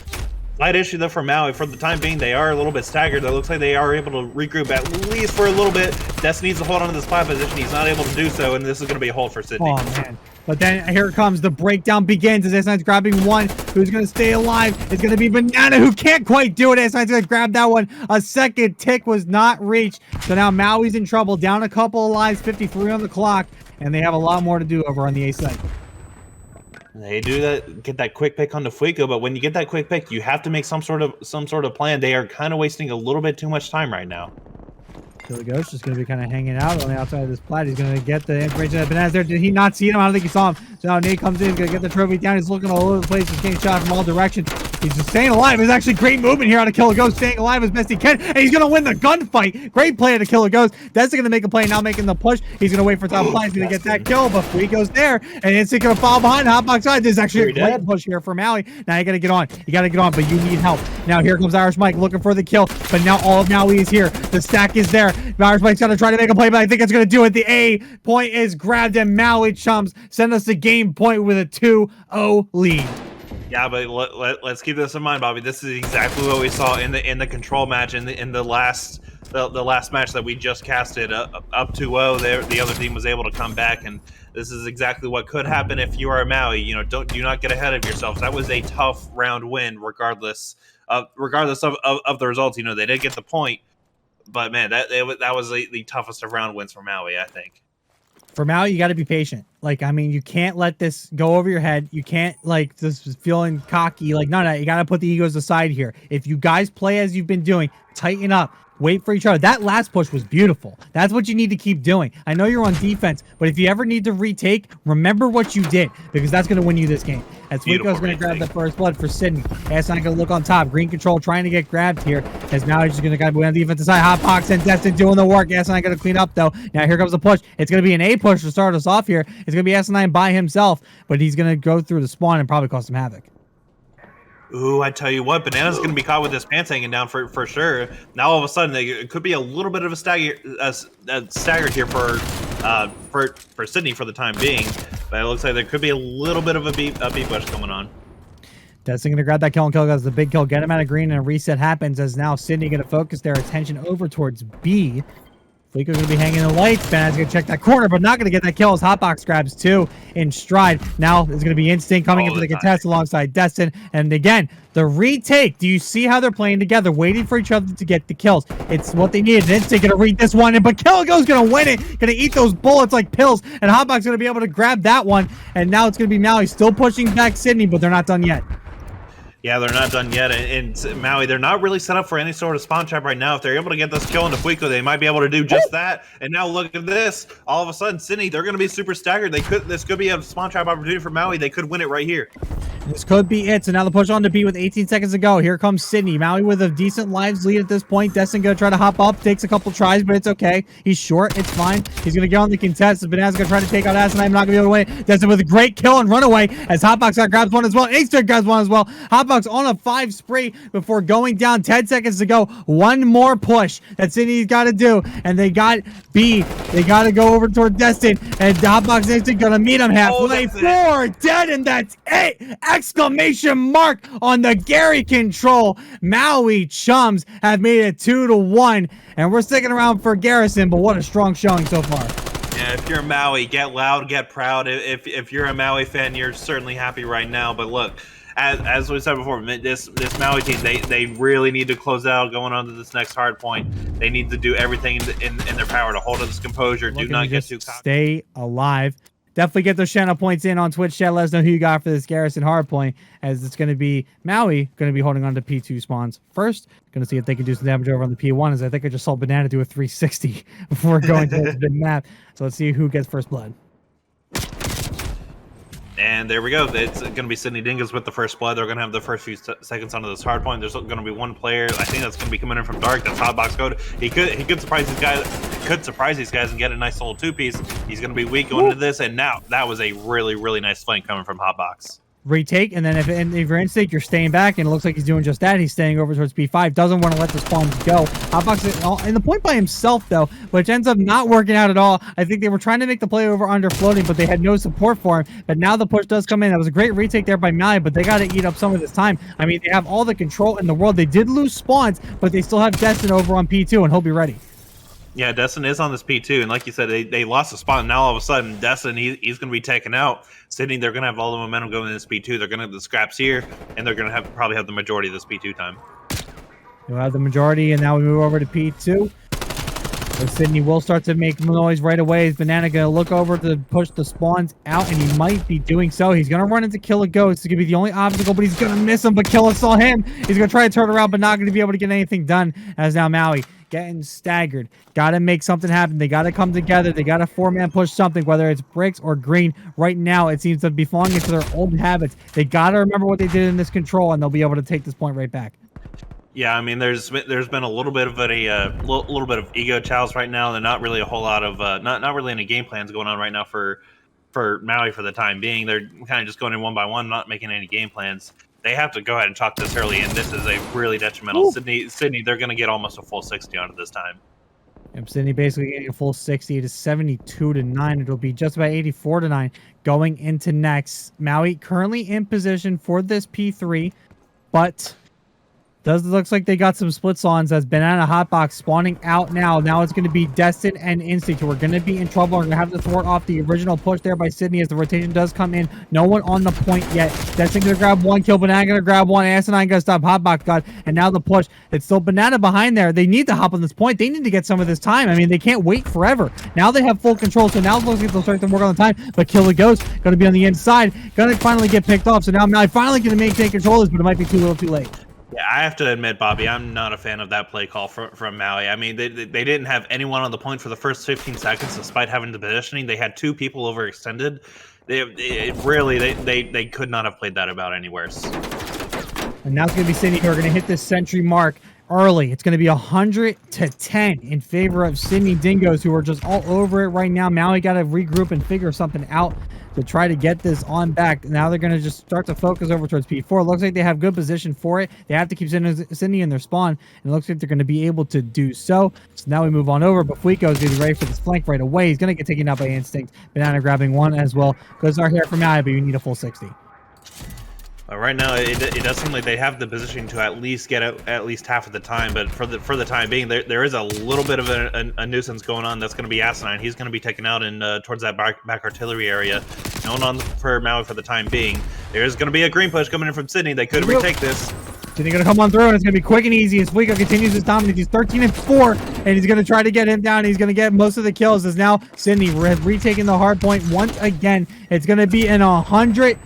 Slight issue though for Maui. For the time being, they are a little bit staggered. It looks like they are able to regroup at least for a little bit. Destiny needs to hold on to this spot position. He's not able to do so, and this is going to be a hold for Sydney. Oh, man. But then here it comes. The breakdown begins as S9's grabbing 1. Who's going to stay alive? It's going to be Banana, who can't quite do it. S9's going to grab that one. A second tick was not reached. So now Maui's in trouble. Down a couple of lives, 53 on the clock, and they have a lot more to do over on the A side. They do that, get that quick pick on the Fuico, but when you get that quick pick, you have to make some sort of plan. They are kind of wasting a little bit too much time right now. Killer Ghost just going to be kind of hanging out on the outside of this plat. He's going to get the information that Banana's there. Did he not see him? I don't think he saw him. So now Nate comes in, going to get the trophy down. He's looking all over the place. He's getting shot from all directions. He's just staying alive. There's actually great movement here out of Killer Ghost, staying alive as best he can. And he's going to win the gunfight. Great play out of Killer Ghost. That's going to make a play, now making the push. He's going to wait for top play. He's going to get that kill, but Fuico's there. And Instinct going to fall behind. Hotbox side. There's actually a great push here for Maui. Now you got to get on. You got to get on, but you need help. Now here comes Irish Mike looking for the kill. But now all of Maui is here. The stack is there. Irish Mike's got to try to make a play, but I think it's going to do it. The A point is grabbed, and Maui Chums send us the game point with a 2-0 lead. Yeah, but let's keep this in mind, Bobby. This is exactly what we saw in the control match in the last match that we just casted up 2-0. The other team was able to come back, and this is exactly what could happen if you are a Maui. You know, do not get ahead of yourselves. That was a tough round win, regardless of the results. You know, they did get the point, but man, that was the toughest of round wins for Maui, I think. For Maui, you got to be patient. Like, I mean, you can't let this go over your head. You can't, like, just feeling cocky. Like, no, you got to put the egos aside here. If you guys play as you've been doing, tighten up. Wait for each other. That last push was beautiful. That's what you need to keep doing. I know you're on defense, but if you ever need to retake, remember what you did, because that's going to win you this game. As Fuico's going to grab the first blood for Sydney. That's not going to look on top. Green control trying to get grabbed here, as now he's just going to be on the defensive side. Hotbox and Destin doing the work. S9 going to clean up, though. Now here comes the push. It's going to be an A push to start us off here. It's going to be S9 by himself, but he's going to go through the spawn and probably cause some havoc. Ooh, I tell you what, Banana's going to be caught with his pants hanging down for sure. Now all of a sudden, it could be a little bit of a staggered here for Sydney for the time being. But it looks like there could be a little bit of a B push going on. Destin going to grab that kill and kill. That's the big kill. Get him out of green, and a reset happens as now Sydney going to focus their attention over towards B. Fleeko's going to be hanging the lights. Banana's going to check that corner, but not going to get that kill as Hotbox grabs 2 in stride. Now there's going to be Instinct coming into the contest alongside Destin. And again, the retake. Do you see how they're playing together, waiting for each other to get the kills? It's what they needed. Instinct going to read this one, but Killigo's going to win it. Going to eat those bullets like pills, and Hotbox going to be able to grab that one. And now it's going to be Maui still pushing back Sydney, but they're not done yet. Yeah, they're not done yet, and Maui, they're not really set up for any sort of spawn trap right now. If they're able to get this kill into Fuiko, they might be able to do just that. And now look at this. All of a sudden, Sydney, they're going to be super staggered. This could be a spawn trap opportunity for Maui. They could win it right here. This could be it. So now the push on to B with 18 seconds to go. Here comes Sydney. Maui with a decent lives lead at this point. Destin going to try to hop up. Takes a couple tries, but it's okay. He's short. It's fine. He's going to get on the contest. Banana's going to try to take out Asinine. I'm not going to be able to win it. Destin with a great kill and runaway as Hotbox grabs one as well. Instinct grabs one as well. Hotbox on a 5 spree before going down. 10 seconds to go. One more push that Sydney's got to do. And they got B. They got to go over toward Destin. And Hotbox Instinct going to meet him halfway. 4 dead, and that's it. Exclamation mark on the Gary control. Maui Chums have made it 2-1, and we're sticking around for Garrison, but what a strong showing so far. Yeah, if you're Maui, get loud, get proud. If you're a Maui fan, you're certainly happy right now. But look, as we said before, this Maui team, they really need to close out going on to this next hard point. They need to do everything in their power to hold this composure. Do not get too cocky. Stay alive. Definitely get those channel points in on Twitch chat. Let us know who you got for this Garrison hardpoint, as it's going to be Maui going to be holding on to P2 spawns first. Going to see if they can do some damage over on the P1, as I think I just saw Banana do a 360 before going to the big map. So let's see who gets first blood. And there we go. It's going to be Sydney Dingoes with the first blood. They're going to have the first few seconds onto this hard point. There's going to be one player, I think that's going to be coming in from Dark. That's Hotbox Code. He could surprise these guys. Could surprise these guys and get a nice little 2-piece. He's going to be weak going into this, and now that was a really nice flank coming from Hotbox. Retake, and then if you're Instinct, you're staying back, and it looks like he's doing just that. He's staying over towards B5, doesn't want to let the spawns go. Hotbox is in the point by himself, though, which ends up not working out at all. I think they were trying to make the play over under floating, but they had no support for him. But now the push does come in. That was a great retake there by Maui, but they got to eat up some of this time. I mean, they have all the control in the world. They did lose spawns, but they still have Destin over on P2, and he'll be ready. Yeah, Destin is on this P2, and like you said, they lost a spot, and now all of a sudden, Destin, he's going to be taken out. Sydney, they're going to have all the momentum going in this P2. They're going to have the scraps here, and they're going to probably have the majority of this P2 time. You'll have the majority, and now we move over to P2. So Sydney will start to make noise right away. Is Banana going to look over to push the spawns out, and he might be doing so. He's going to run into Killa Ghost. It's going to be the only obstacle, but he's going to miss him, but Killa saw him. He's going to try to turn around, but not going to be able to get anything done, as now Maui getting staggered. Got to make something happen. They got to come together. They got to 4-man push something, whether it's bricks or green. Right now, it seems to be falling into their old habits. They got to remember what they did in this control, and they'll be able to take this point right back. Yeah, I mean, there's been a little bit of little bit of ego chows right now. They're not really a whole lot of not really any game plans going on right now for Maui for the time being. They're kind of just going in one by one, not making any game plans. They have to go ahead and chalk this early, and this is a really detrimental. Sydney, they're going to get almost a full 60 out of this time. Yep, Sydney basically getting a full 60. It is 72-9. It'll be just about 84-9 going into next. Maui currently in position for this P3, but looks like they got some splits ons as Banana Hotbox spawning out now. Now it's going to be Destin and Instinct who are going to be in trouble. We're going to have to thwart off the original push there by Sydney as the rotation does come in. No one on the point yet. Destin going to grab one kill. Banana going to grab one. Asinine going to stop Hotbox God. And now the push. It's still Banana behind there. They need to hop on this point. They need to get some of this time. I mean, they can't wait forever. Now they have full control. So now it looks like they'll start to work on the time. But Killa Ghost going to be on the inside. Going to finally get picked off. So now Maui finally going to maintain control this, but it might be too little too late. Yeah, I have to admit, Bobby, I'm not a fan of that play call from Maui. I mean, they didn't have anyone on the point for the first 15 seconds, despite having the positioning. They had 2 people overextended. They could not have played that about anywhere. And now it's going to be Sydney who are going to hit this century mark early. It's going to be 100-10 in favor of Sydney Dingoes, who are just all over it right now. Maui got to regroup and figure something out to try to get this on back. Now they're going to just start to focus over towards P4. Looks like they have good position for it. They have to keep Sydney in their spawn, and it looks like they're going to be able to do so. So now we move on over, but Fuiko is going to be ready for this flank right away. He's going to get taken out by Instinct. Banana grabbing one as well. Goes our hair from Maui, but you need a full 60. Right now, it does seem like they have the position to at least get at least half of the time, but for the time being, there is a little bit of a nuisance going on. That's going to be Asinine. He's going to be taken out in towards that back artillery area. No one on for Maui for the time being. There's going to be a green push coming in from Sydney. They could retake this. Sydney going to come on through, and it's going to be quick and easy as FweeKo continues his dominance. He's 13-4, and he's going to try to get him down. He's going to get most of the kills as now Sydney has retaken the hard point once again. It's going to be an 100-point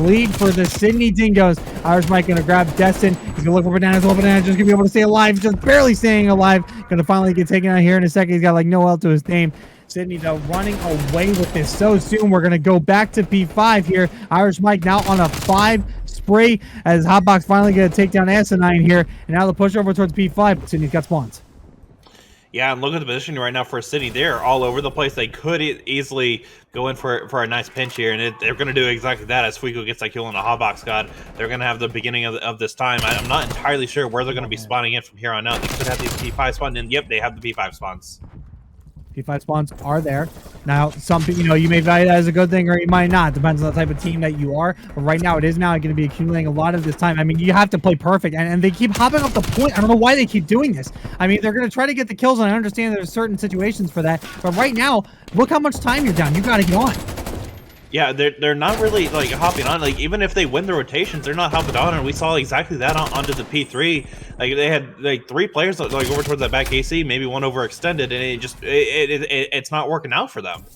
lead for the Sydney Dingoes. Irish Mike going to grab Destin. He's going to look for Bananas. Well, Bananas just going to be able to stay alive, just barely staying alive. Going to finally get taken out here in a second. He's got like no L to his name. Sydney, though, running away with this so soon. We're going to go back to P5 here. Irish Mike now on a 5 spree as Hotbox finally going to take down Asinine here. And now the push over towards P5. Sydney's got spawns. Yeah, and look at the position right now for Sydney. They're all over the place. They could easily go in for a nice pinch here, and they're going to do exactly that as FweeKo gets that kill on a Hotbox God. They're going to have the beginning of this time. I'm not entirely sure where they're going to be spawning in from here on out. They could have these P5 spawned in. Yep, they have the P5 spawns. P5 spawns are there. Now, some people, you may value that as a good thing or you might not. Depends on the type of team that you are. But right now, it is now going to be accumulating a lot of this time. I mean, you have to play perfect. And they keep hopping off the point. I don't know why they keep doing this. I mean, they're going to try to get the kills, and I understand there's certain situations for that. But right now, look how much time you're down. You got to get on. Yeah, they're not really like hopping on. Like even if they win the rotations, they're not hopping on. And we saw exactly that onto the P3. Like they had like 3 players like over towards that back AC, maybe one overextended, and it's not working out for them.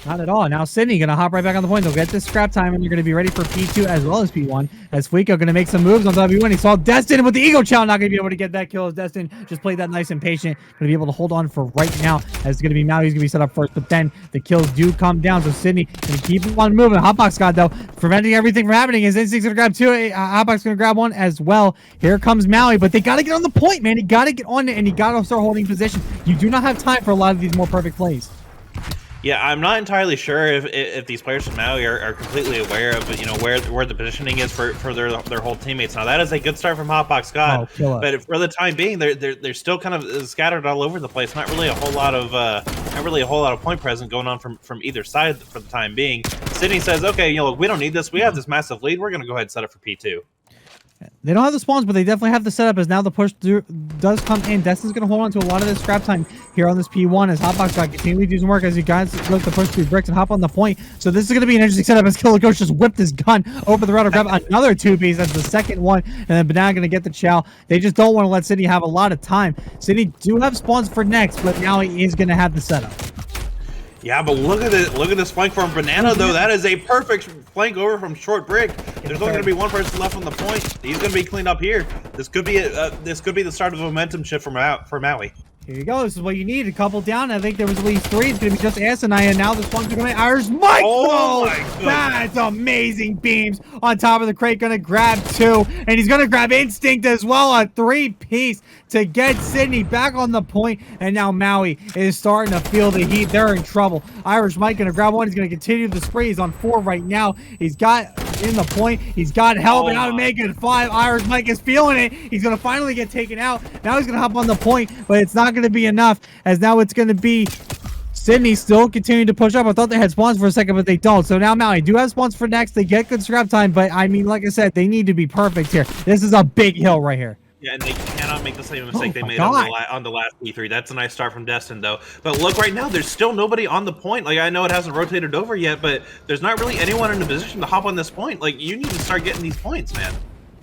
Not at all. Now Sydney going to hop right back on the point. They'll get this scrap time, and you're going to be ready for P2 as well as P1. As FweeKo going to make some moves on W1. He saw Destin with the Ego Chow. Not going to be able to get that kill as Destin just played that nice and patient. Going to be able to hold on for right now. As it's going to be Maui. He's going to be set up first, but then the kills do come down. So Sydney going to keep on moving. Hotbox God, though, preventing everything from happening. His instinct's going to grab 2. Hotbox going to grab 1 as well. Here comes Maui, but they got to get on the point, man. You got to get on it, and you got to start holding position. You do not have time for a lot of these more perfect plays. Yeah, I'm not entirely sure if these players from Maui are completely aware of where the positioning is for their whole teammates. Now that is a good start from Hotbox God, but for the time being, they're still kind of scattered all over the place. Not really a whole lot of point present going on from either side for the time being. Sydney says, okay, we don't need this. We have this massive lead. We're gonna go ahead and set up for P2. They don't have the spawns, but they definitely have the setup as now the push through does come in. Destin's going to hold on to a lot of this scrap time here on this P1 as Hotbox God continually do some work as you guys look to push through bricks and hop on the point. So this is going to be an interesting setup as Killer Ghost just whipped his gun over the router, grab another 2-piece. That's the second one, and then Banana going to get the chow. They just don't want to let Sydney have a lot of time. Sydney do have spawns for next, but now he is going to have the setup. Yeah, but look at it. Look at this flank from Banana, though. That is a perfect flank over from Short Brick. There's only going to be one person left on the point. He's going to be cleaned up here. This could be the start of a momentum shift for Maui. Here you go. This is what you need. A couple down. I think there was at least 3. It's going to be just Asinine, and now this one's going to be Irish Mike. Oh, my goodness. That's amazing beams on top of the crate. Going to grab 2, and he's going to grab Instinct as well. A 3-piece to get Sydney back on the point, and now Maui is starting to feel the heat. They're in trouble. Irish Mike going to grab 1. He's going to continue the spree. He's on 4 right now. He's got in the point. He's got help, and now to make it 5. Irish Mike is feeling it. He's going to finally get taken out. Now he's going to hop on the point, but it's not going to be enough as now it's going to be Sydney still continuing to push up. I thought they had spawns for a second, but they don't. So now Maui do have spawns for next. They get good scrap time, but I mean, like I said, they need to be perfect here. This is a big hill right here. Yeah, and they cannot make the same mistake they made on the last P3. That's a nice start from Destin, though. But look, right now, there's still nobody on the point. Like, I know it hasn't rotated over yet, but there's not really anyone in a position to hop on this point. Like, you need to start getting these points, man.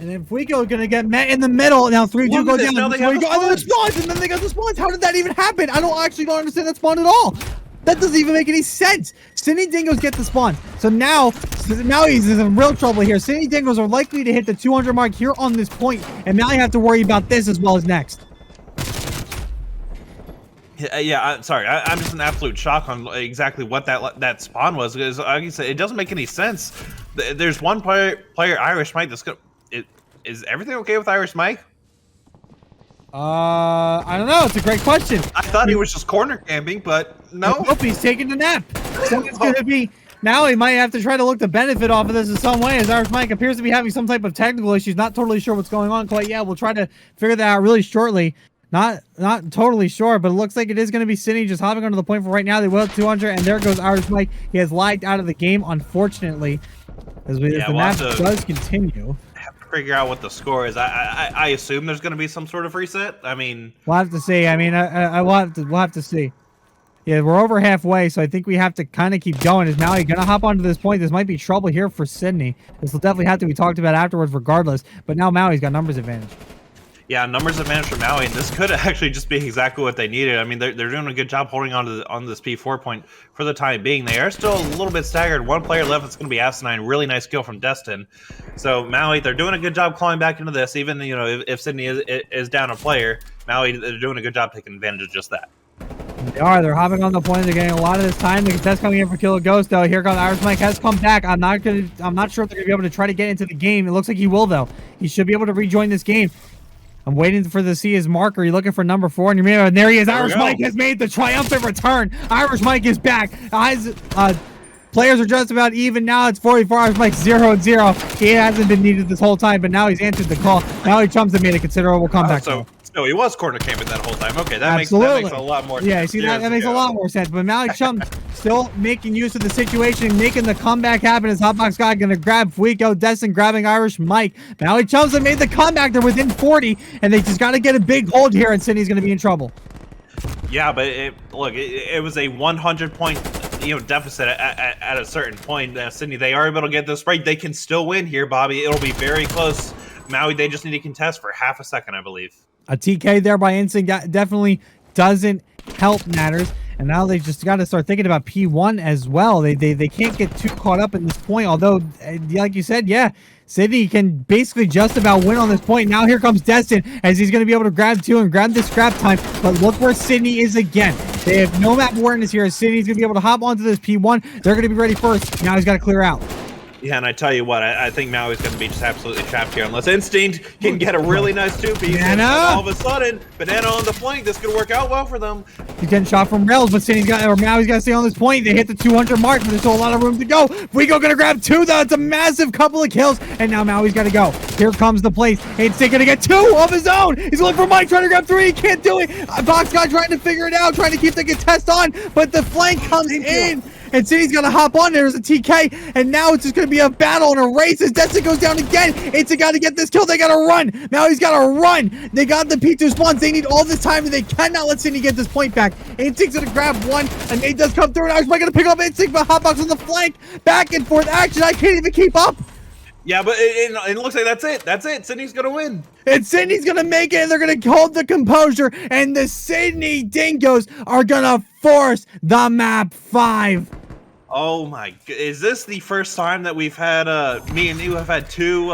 And then FweeKo going to get met in the middle. Now 3-2 go down. Now they have the spawns, and then they got the spawns. How did that even happen? I don't understand that spawn at all. That doesn't even make any sense. Sydney Dingoes get the spawn. So now he's in real trouble here. Sydney Dingoes are likely to hit the 200 mark here on this point, and now you have to worry about this as well as next. Yeah, I'm sorry. I'm just in absolute shock on exactly what that spawn was. Because like you said, it doesn't make any sense. There's one player Irish Mike, that's gonna. Is everything okay with Irish Mike? I don't know. It's a great question. I thought he was just corner camping, but no. Nope, he's taking a nap. So it's going to be now. He might have to try to look to benefit off of this in some way, as Irish Mike appears to be having some type of technical issues. Not totally sure what's going on quite yet. We'll try to figure that out really shortly. Not totally sure, but it looks like it is going to be Sydney just hopping onto the point for right now. They will have 200, and there goes Irish Mike. He has lagged out of the game, unfortunately. as Yeah, the we'll match have to does continue. figure out what the score is. I assume there's going to be some sort of reset. I mean, We'll have to see. I mean, we'll have to see. Yeah, we're over halfway, so I think we have to kind of keep going. Is Maui going to hop onto this point? This might be trouble here for Sydney. This will definitely have to be talked about afterwards regardless. But now Maui's got numbers advantage. yeah, numbers advantage for Maui, and this could actually just be exactly what they needed. I mean, they're doing a good job holding on to on this P4 point for the time being. They are still a little bit staggered. One player left. It's going to be Asinine. Really nice kill from Destin. So Maui, they're doing a good job clawing back into this. Even if Sydney is down a player, Maui, they're doing a good job taking advantage of just that. They are. They're hopping on the point. They're getting a lot of this time. The contest coming in for Kill a Ghost, though. Here comes Irish Mike. Has come back. I'm not sure if they're gonna be able to try to get into the game. It looks like he will, though. He should be able to rejoin this game. I'm waiting for the see his marker. You're looking for number 4 in your mirror, and there he is. Irish Mike has made the triumphant return. Irish Mike is back. Players are just about even now. It's 44. Irish Mike 0-0. He hasn't been needed this whole time, but now he's answered the call. Maui Chums have made a considerable comeback. So he was corner camping that whole time. Okay, that makes a lot more sense. Yeah, see, that makes a lot more sense. But Maui Chums still making use of the situation, making the comeback happen as Hotbox God going to grab Fuico, Destin grabbing Irish Mike. Maui Chums have made the comeback. They're within 40, and they just got to get a big hold here, and Sydney's going to be in trouble. Yeah, but it was a 100-point deficit at a certain point. Sydney, they are able to get this right. They can still win here, Bobby. It'll be very close. Maui, they just need to contest for half a second, I believe. A TK there by Instinct definitely doesn't help matters. And now they just got to start thinking about P1 as well. They can't get too caught up in this point. Although, like you said, yeah, Sydney can basically just about win on this point. Now here comes Destin as he's going to be able to grab 2 and grab this scrap time. But look where Sydney is again. They have no map awareness here. Sydney's going to be able to hop onto this P1. They're going to be ready first. Now he's got to clear out. Yeah, and I tell you what, I think Maui's going to be just absolutely trapped here unless Instinct can get a really nice 2-piece. And all of a sudden, Banana on the flank. This could work out well for them. He's getting shot from rails, but Maui's got to stay on this point. They hit the 200 mark, but there's still a lot of room to go. Fuico going to grab 2, though. It's a massive couple of kills, and now Maui's got to go. Here comes the place. Instinct going to get 2 of his own. He's looking for Mike, trying to grab 3. He can't do it. Box guy trying to figure it out, trying to keep the contest on, but the flank comes in. And Sydney's gonna hop on. There's a TK, and now it's just gonna be a battle and a race as Destin goes down again. It's gotta get this kill. They gotta run. Now he's gotta run. They got the P2 spawns. They need all this time, and they cannot let Sydney get this point back. Instinct's gonna grab 1, and Nate does come through. And I was gonna pick up Instinct, but Hotbox on the flank. Back and forth action. I can't even keep up. Yeah, but it looks like that's it. That's it. Sydney's going to win. And Sydney's going to make it, and they're going to hold the composure, and the Sydney Dingoes are going to force the map 5. Oh my! Is this the first time that we've had me and you have had two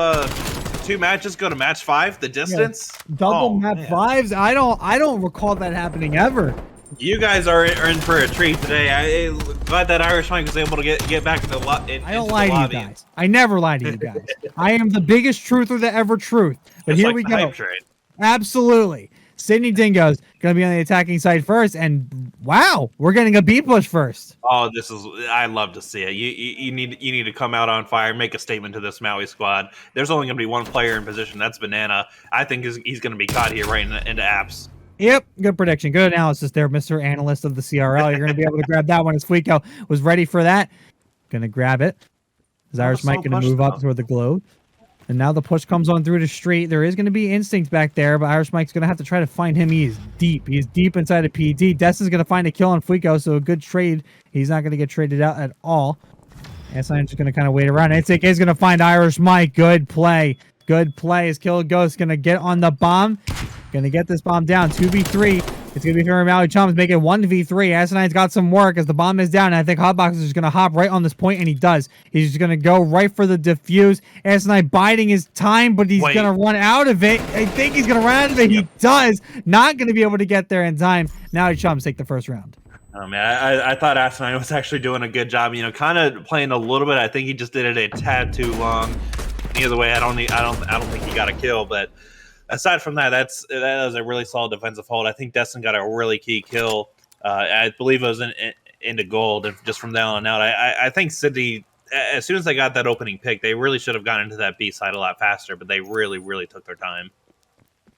matches go to match 5? The distance, double map 5s. I don't recall that happening ever. You guys are in for a treat today. I'm glad that Irish Mike was able to get back to the lobby. I don't lie to you guys. I never lie to you guys. I am the biggest truther that ever truth. But here we go. Absolutely. Sydney Dingoes going to be on the attacking side first, and wow, we're getting a B push first. Oh, I love to see it. You need to come out on fire, make a statement to this Maui squad. There's only going to be one player in position. That's Banana. I think he's going to be caught here right into apps. Yep, good prediction. Good analysis there, Mr. Analyst of the CRL. You're going to be able to grab that one as Fuico was ready for that. Going to grab it. Is Irish Mike going to move up toward the globe? And now the push comes on through the street. There is going to be Instinct back there, but Irish Mike's going to have to try to find him. He is deep. He's deep inside of PD. Destin's going to find a kill on Fuico, so a good trade. He's not going to get traded out at all. S9's just going to kind of wait around. Instinct is going to find Irish Mike. Good play. Good play. His Kill Ghost going to get on the bomb. Going to get this bomb down. 2v3. It's going to be from Maui Chums. Make it 1v3. Asinine's got some work as the bomb is down. And I think Hotbox is just going to hop right on this point, and he does. He's just going to go right for the defuse. Asinine biding his time, but he's going to run out of it. I think he's going to run out of it. He does. Not going to be able to get there in time. Maui Chums take the first round. Oh man, I thought Asinine was actually doing a good job. Kind of playing a little bit. I think he just did it a tad too long. Either way, I don't think he got a kill, but aside from that, that was a really solid defensive hold. I think Destin got a really key kill. I believe it was into gold, and just from there on out, I think Sydney, as soon as they got that opening pick, they really should have gotten into that B side a lot faster, but they really, really took their time.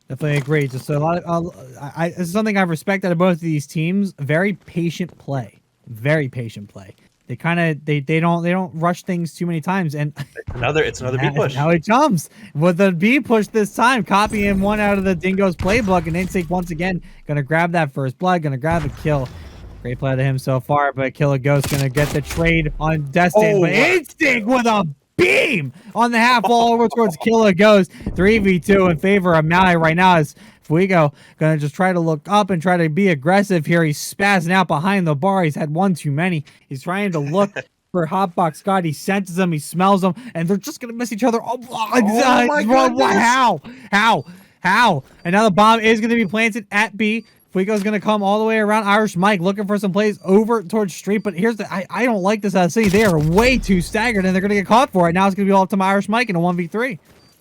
Definitely agree. Just a lot of, this is something I've respected about both of these teams. Very patient play. Very patient play. they don't rush things too many times. And It's another B push. Maui Chums with the B push this time, copying one out of the Dingoes playbook, and Instinct once again gonna grab that first blood, gonna grab the kill. Great play to him so far, but Killer Ghost gonna get the trade on Destin. But Instinct with a beam on the half wall over towards Killer Ghost. 3v2 in favor of Maui right now as Fuego gonna just try to look up and try to be aggressive here. He's spazzing out behind the bar. He's had one too many. He's trying to look for Hotbox Scott. He senses them, he smells them, and they're just gonna miss each other. Oh my God! How? And now the bomb is gonna be planted at B. Fuego's gonna come all the way around Irish Mike looking for some plays over towards Street, but here's the I don't like this out of City. They are way too staggered and they're gonna get caught for it. Now it's gonna be all up to Irish Mike in a 1v3.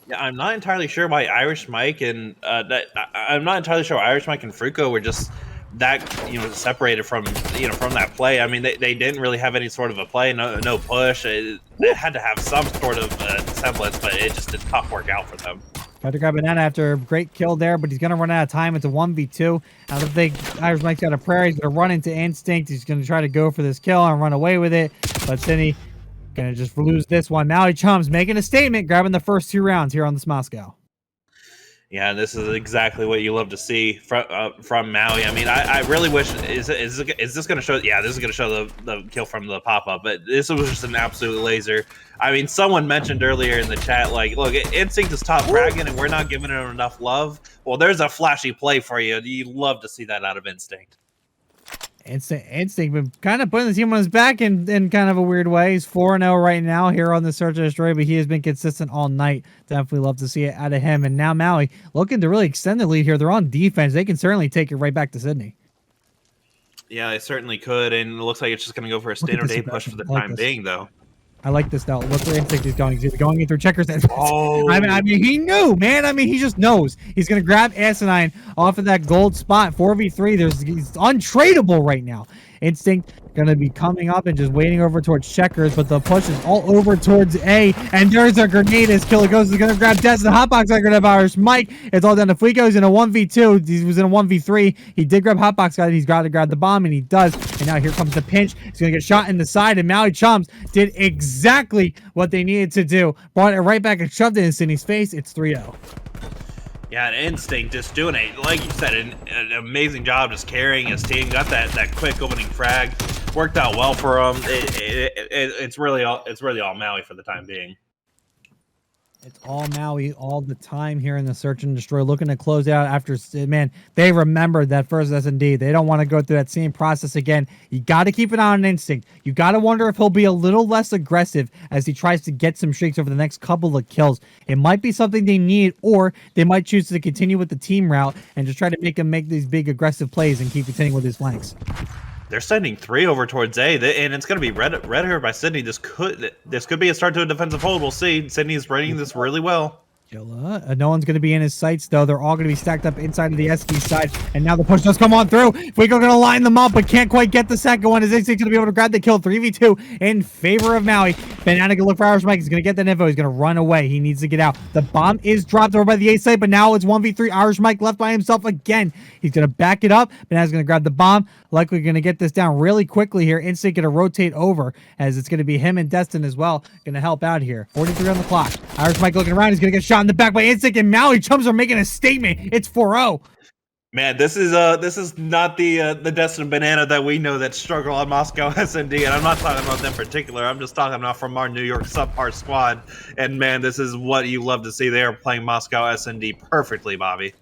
Yeah, I'm not entirely sure why Irish Mike and I'm not entirely sure why Irish Mike and Fruco were just that separated from from that play. I mean, they didn't really have any sort of a play, no push. They had to have some sort of semblance, but it just did not work out for them. Tried to grab Banana after a great kill there, but he's going to run out of time. It's a 1v2. I don't think Irish Mike's got a prayer. He's going to run into Instinct. He's going to try to go for this kill and run away with it. But Sydney going to just lose this one. Maui Chums making a statement, grabbing the first 2 rounds here on this Moscow. Yeah, this is exactly what you love to see from Maui. I mean, I really wish is this going to show? Yeah, this is going to show the kill from the pop up, but this was just an absolute laser. I mean, someone mentioned earlier in the chat, like, look, Instinct is top fragging, and we're not giving it enough love. Well, there's a flashy play for you. You love to see that out of Instinct. Instinct been kind of putting the team on his back in kind of a weird way. He's 4-0 right now here on the Search and Destroy, but he has been consistent all night. Definitely love to see it out of him. And now Maui looking to really extend the lead here. They're on defense. They can certainly take it right back to Sydney. Yeah, they certainly could, and it looks like it's just going to go for a standard A push for the time being, though. I like this now. Look where Instinct is going. He's going in through checkers. I mean, he knew, man. I mean, he just knows. He's going to grab Asinine off of that gold spot. 4v3. He's untradeable right now. Instinct going to be coming up and just waiting over towards checkers, but the push is all over towards A, and there's a grenade as Killer Ghost is going to grab Des. The Hotbox are going to have Irish Mike. It's all down to Fuego. He's in a 1v2. He was in a 1v3. He did grab Hotbox guy. He's got to grab the bomb, and he does. And now here comes the pinch. He's going to get shot in the side, and Maui Chums did exactly what they needed to do. Brought it right back and shoved it in Sydney's face. It's 3-0. Yeah, an Instinct just doing it, like you said, an amazing job just carrying his team. Got that quick opening frag, worked out well for him. It's really all Maui for the time being. It's all Maui all the time here in the Search and Destroy, looking to close out after, man, they remembered that first S&D. They don't want to go through that same process again. You got to keep an eye on Instinct. You got to wonder if he'll be a little less aggressive as he tries to get some streaks over the next couple of kills. It might be something they need, or they might choose to continue with the team route and just try to make him make these big aggressive plays and keep continuing with his flanks. They're sending 3 over towards A, and it's going to be read here by Sydney. This could be a start to a defensive hold. We'll see. Sydney's running this really well. No one's going to be in his sights, though. They're all going to be stacked up inside of the SV side, and now the push does come on through. Fuego going to line them up, but can't quite get the second one. Is Instinct going to be able to grab the kill? 3v2 in favor of Maui. Banana going to look for Irish Mike. He's going to get that info. He's going to run away. He needs to get out. The bomb is dropped over by the A site, but now it's 1v3. Irish Mike left by himself again. He's going to back it up. Banana's going to grab the bomb. Likely going to get this down really quickly here. Instinct going to rotate over, as it's going to be him and Destin as well. Going to help out here. 43 on the clock. Irish Mike looking around. He's going to get shot in the back by Instinct, and Maui Chums are making a statement. It's 4-0. Man, this is not the Destin Banana that we know that struggle on Moscow S&D, and I'm not talking about them in particular. I'm just talking about from our New York subpar squad. And man, this is what you love to see. They are playing Moscow S&D perfectly, Bobby.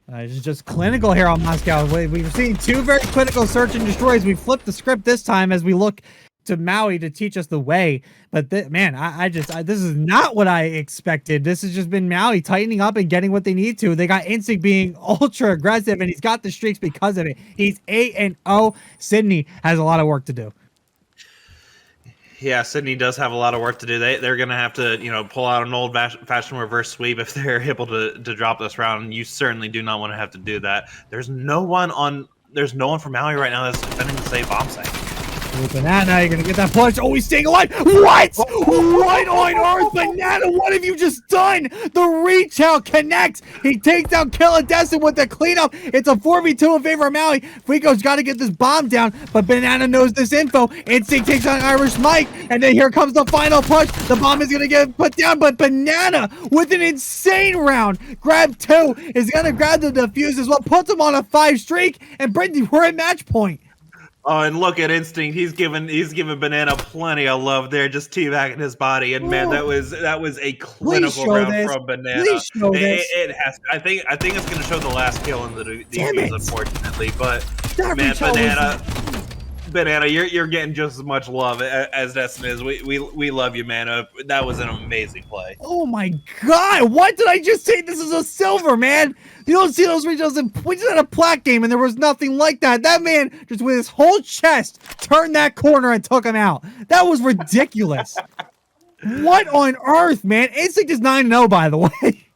It's just clinical here on Moscow. We've seen 2 very clinical Search and Destroys. We flipped the script this time as we look to Maui to teach us the way. But man, this is not what I expected. This has just been Maui tightening up and getting what they need to. They got Instinct being ultra aggressive, and he's got the streaks because of it. He's 8-0. Sydney has a lot of work to do. Yeah, Sydney does have a lot of work to do. They're going to have to, pull out an old-fashioned reverse sweep if they're able to drop this round. You certainly do not want to have to do that. There's no one from Maui right now that's defending the safe bomb site. Banana, you're going to get that push. Oh, he's staying alive. What on earth? But Banana, what have you just done? The reach out connects. He takes out Killadestin with the cleanup. It's a 4v2 in favor of Maui. Fueco's got to get this bomb down, but Banana knows this info. Instinct takes on Irish Mike, and then here comes the final push. The bomb is going to get put down, but Banana with an insane round. Grab 2 is going to grab the defuse as well, puts him on a 5 streak, and Brittany, we're at match point. Oh, and look at Instinct. He's given Banana plenty of love there, just teabagging his body. And man, that was a clinical round from Banana. Please show this. It has. I think it's going to show the last kill in the defuse, unfortunately. But that man, Banana, you're getting just as much love as Destin is. We love you, man. That was an amazing play. Oh my God! What did I just say? This is a silver, man. You don't see those regionals. We just had a plat game, and there was nothing like that. That man just with his whole chest turned that corner and took him out. That was ridiculous. What on earth, man? Instinct is 9-0, by the way.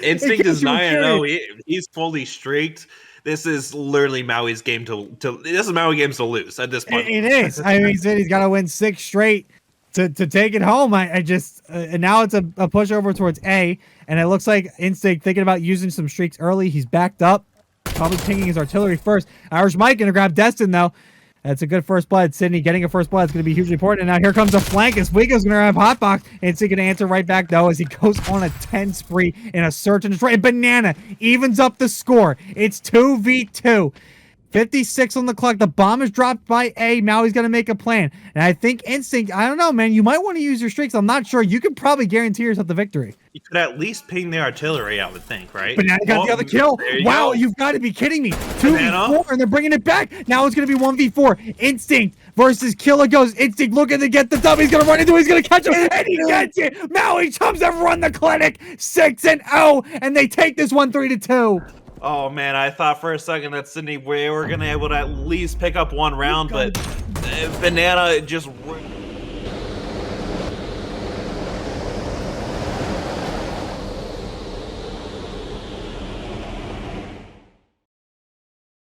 Instinct is 9-0. He's fully streaked. This is literally Maui's game this is Maui games to lose at this point. It is. I mean, he said he's got to win 6 straight to take it home. I just and now it's a push over towards A, and it looks like Instinct thinking about using some streaks early. He's backed up, probably pinging his artillery first. Irish Mike gonna grab Destin though. That's a good first blood. Sydney getting a first blood is going to be hugely important. And now here comes a flank as Fueco's going to have Hotbox. And it's going to answer right back, though, as he goes on a 10 spree in a search and destroy. And Banana evens up the score. It's 2v2. 56 on the clock. The bomb is dropped by A. Maui's going to make a plan. And I think Instinct, I don't know, man. You might want to use your streaks. I'm not sure. You could probably guarantee yourself the victory. You could at least ping the artillery, I would think, right? Banana got the other kill. Wow, you've got to be kidding me. 2v4, and they're bringing it back. Now it's going to be 1v4. Instinct versus Killer goes. Instinct looking to get the dub. He's going to run into it. He's going to catch him, and he gets it. Maui Chums have run the clinic 6-0, and they take this one 3-2. Oh man, I thought for a second that Sydney we were gonna be able to at least pick up one round, but Banana just